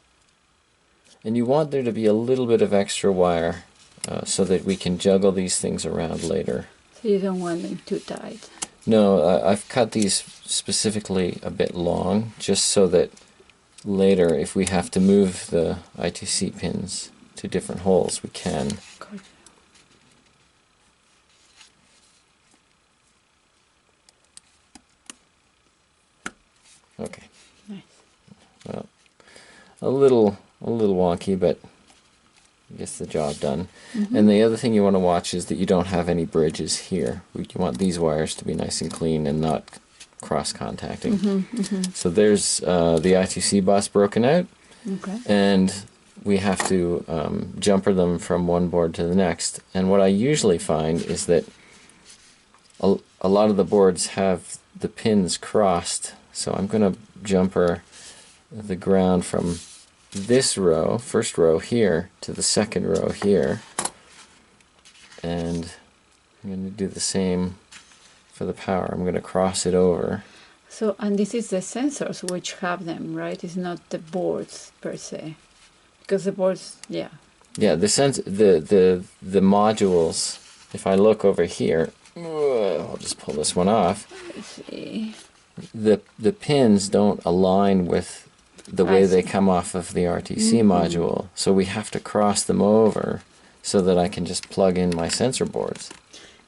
And you want there to be a little bit of extra wire so that we can juggle these things around later. So you don't want them too tight. No, I've cut these specifically a bit long just so that later if we have to move the I2C pins to different holes, we can. Gotcha. Okay. Nice. Well, a little wonky, but gets the job done. And the other thing you want to watch is that you don't have any bridges here. You want these wires to be nice and clean and not cross-contacting. So there's the I2C bus broken out, and we have to jumper them from one board to the next. And what I usually find is that a lot of the boards have the pins crossed. So I'm going to jumper the ground from this row, first row here, to the second row here. And I'm going to do the same for the power. I'm going to cross it over. So, and this is the sensors which have them, right? It's not the boards per se. Because the boards, yeah. Yeah, the modules, if I look over here, I'll just pull this one off. I see. The pins don't align with the way they come off of the RTC module, so we have to cross them over so that I can just plug in my sensor boards.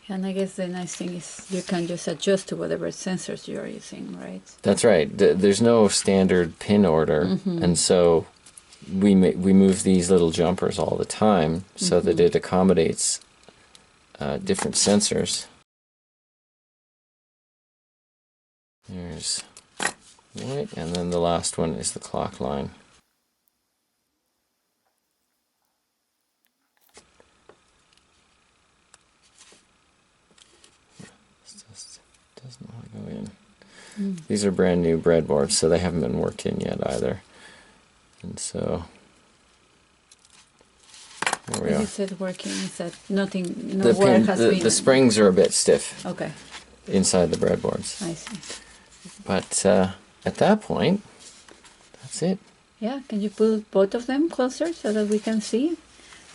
And I guess the nice thing is you can just adjust to whatever sensors you're using, right? That's right. There's no standard pin order, and so we move these little jumpers all the time so that it accommodates different sensors. There's white, and then the last one is the clock line. This just doesn't want to go in. These are brand new breadboards, so they haven't been worked in yet either. And so there we As are. you said, working is that nothing, no work has been. The springs are a bit stiff Okay, inside the breadboards. I see. But at that point, that's it. Yeah, can you pull both of them closer so that we can see?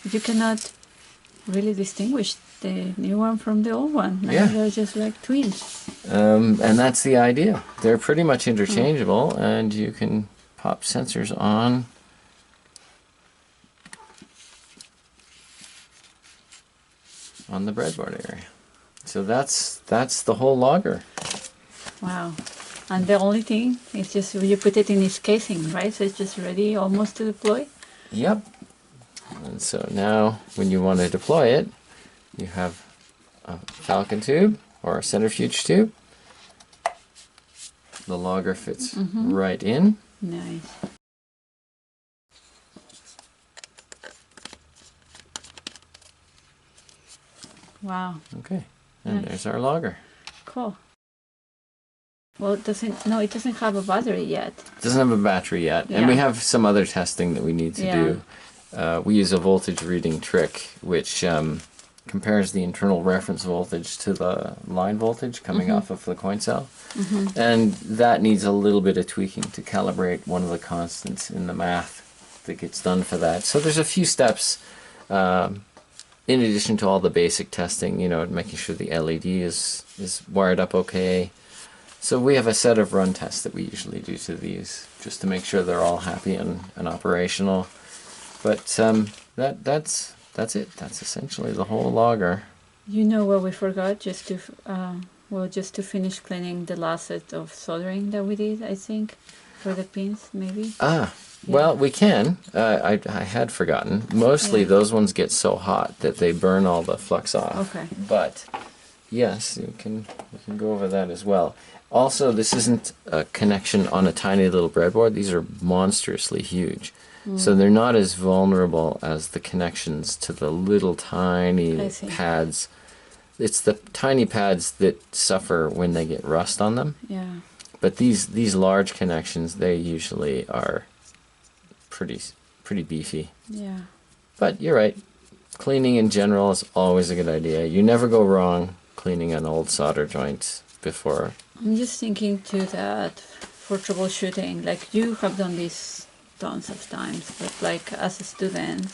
You cannot really distinguish the new one from the old one. Now Yeah. they're just like twins. And that's the idea. They're pretty much interchangeable, and you can pop sensors on. On the breadboard area. So that's the whole logger. Wow. And the only thing is just you put it in its casing, right? So it's just ready almost to deploy? Yep. And so now when you want to deploy it, you have a Falcon tube or a centrifuge tube. The logger fits right in. Nice. Wow. Okay. And Nice. there's our logger. Cool. Well, it doesn't have a battery yet. It doesn't have a battery yet. And we have some other testing that we need to do. We use a voltage reading trick, which compares the internal reference voltage to the line voltage coming off of the coin cell. And that needs a little bit of tweaking to calibrate one of the constants in the math that gets done for that. So there's a few steps in addition to all the basic testing, you know, making sure the LED is wired up okay. So we have a set of run tests that we usually do to these, just to make sure they're all happy and operational. But that's it. That's essentially the whole logger. You know what we forgot? Just to finish cleaning the last set of soldering that we did, I think, for the pins, maybe. Well, we can. I had forgotten. Mostly those ones get so hot that they burn all the flux off. Okay. But yes, we can go over that as well. Also, this isn't a connection on a tiny little breadboard. These are monstrously huge. So they're not as vulnerable as the connections to the little tiny pads. It's the tiny pads that suffer when they get rust on them. Yeah. But these large connections, they usually are pretty beefy. Yeah. But you're right. Cleaning in general is always a good idea. You never go wrong cleaning an old solder joint before. I'm just thinking too that for troubleshooting, like you have done this tons of times, but like as a student,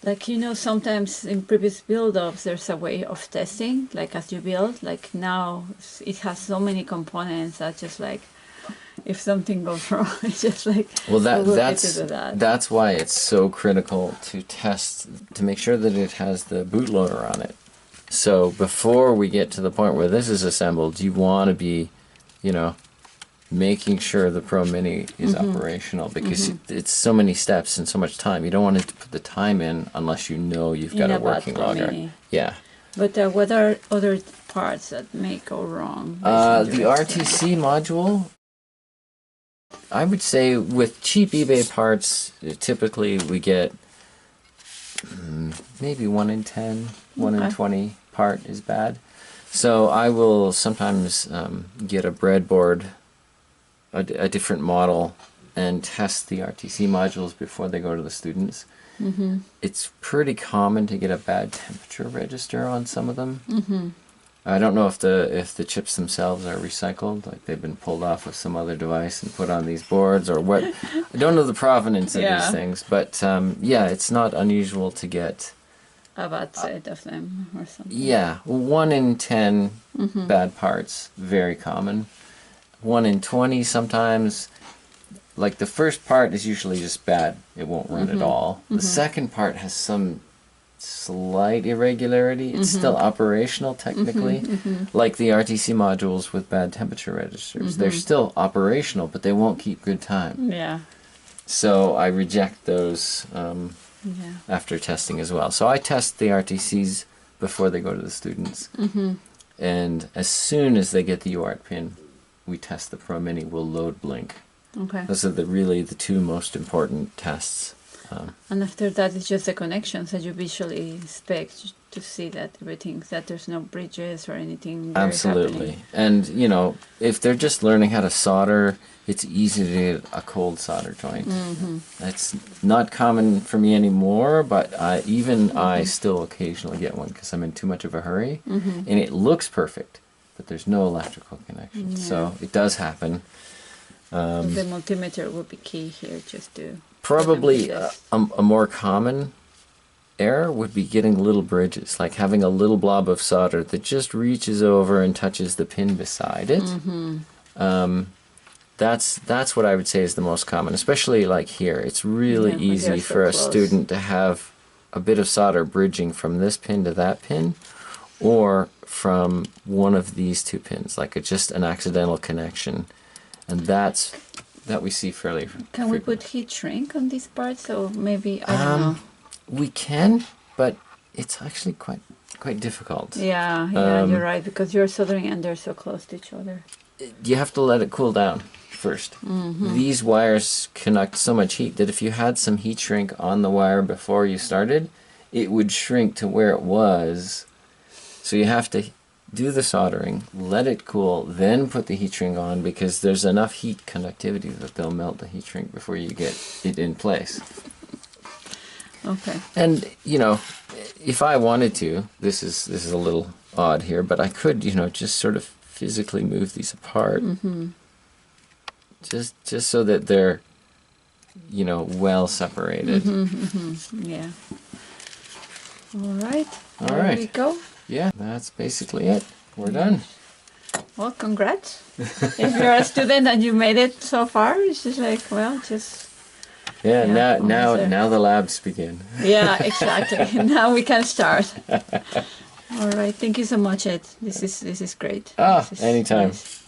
like, you know, sometimes in previous build-ups there's a way of testing, like as you build, like now it has so many components that just like if something goes wrong, it's just like well, that's why it's so critical to test, to make sure that it has the bootloader on it. So before we get to the point where this is assembled, you want to be, you know, making sure the Pro Mini is operational, because it's so many steps and so much time. You don't want to put the time in unless you know you've got a working logger. Mini. Yeah. But what are other parts that may go wrong? The RTC module, I would say with cheap eBay parts, typically we get maybe 1 in 10, 1 in 20 part is bad. So I will sometimes get a breadboard, a different model, and test the RTC modules before they go to the students. It's pretty common to get a bad temperature register on some of them. I don't know if the chips themselves are recycled, like they've been pulled off of some other device and put on these boards, or what. I don't know the provenance of these things, but yeah, it's not unusual to get a bad set of them or something. Yeah, 1 in 10 bad parts, very common. 1 in 20 sometimes. Like the first part is usually just bad; it won't run at all. The second part has some slight irregularity. It's still operational technically, like the RTC modules with bad temperature registers. They're still operational, but they won't keep good time. Yeah. So I reject those after testing as well. So I test the RTCs before they go to the students. And as soon as they get the UART pin, we test the Pro Mini will load blink. Okay. Those are really the two most important tests. And after that, it's just the connections that you visually inspect to see that that there's no bridges or anything. Absolutely. And, you know, if they're just learning how to solder, it's easy to get a cold solder joint. That's not common for me anymore, but I still occasionally get one because I'm in too much of a hurry. And it looks perfect, but there's no electrical connection. Yeah. So it does happen. The multimeter will be key here, just to... Probably a more common error would be getting little bridges, like having a little blob of solder that just reaches over and touches the pin beside it. That's what I would say is the most common, especially like here. It's really easy for a student to have a bit of solder bridging from this pin to that pin, or from one of these two pins, like just an accidental connection. And that we see fairly Can we put heat shrink on this part? So maybe, I don't know. We can, but it's actually quite difficult. Yeah, you're right, because you're soldering and they're so close to each other. You have to let it cool down first. These wires conduct so much heat that if you had some heat shrink on the wire before you started, it would shrink to where it was. So you have to do the soldering, let it cool, then put the heat shrink on, because there's enough heat conductivity that they'll melt the heat shrink before you get it in place. Okay. And, you know, if I wanted to, this is a little odd here, but I could, you know, just sort of physically move these apart. Just so that they're, you know, well separated. Yeah. All right. All there right. we go. Yeah, that's basically it. We're done. Well, congrats. If you're a student and you made it so far, it's just like, well, just... Yeah, Yeah, now the labs begin. Yeah, exactly. Now we can start. All right. Thank you so much, Ed. This is great. Ah, This is anytime. nice.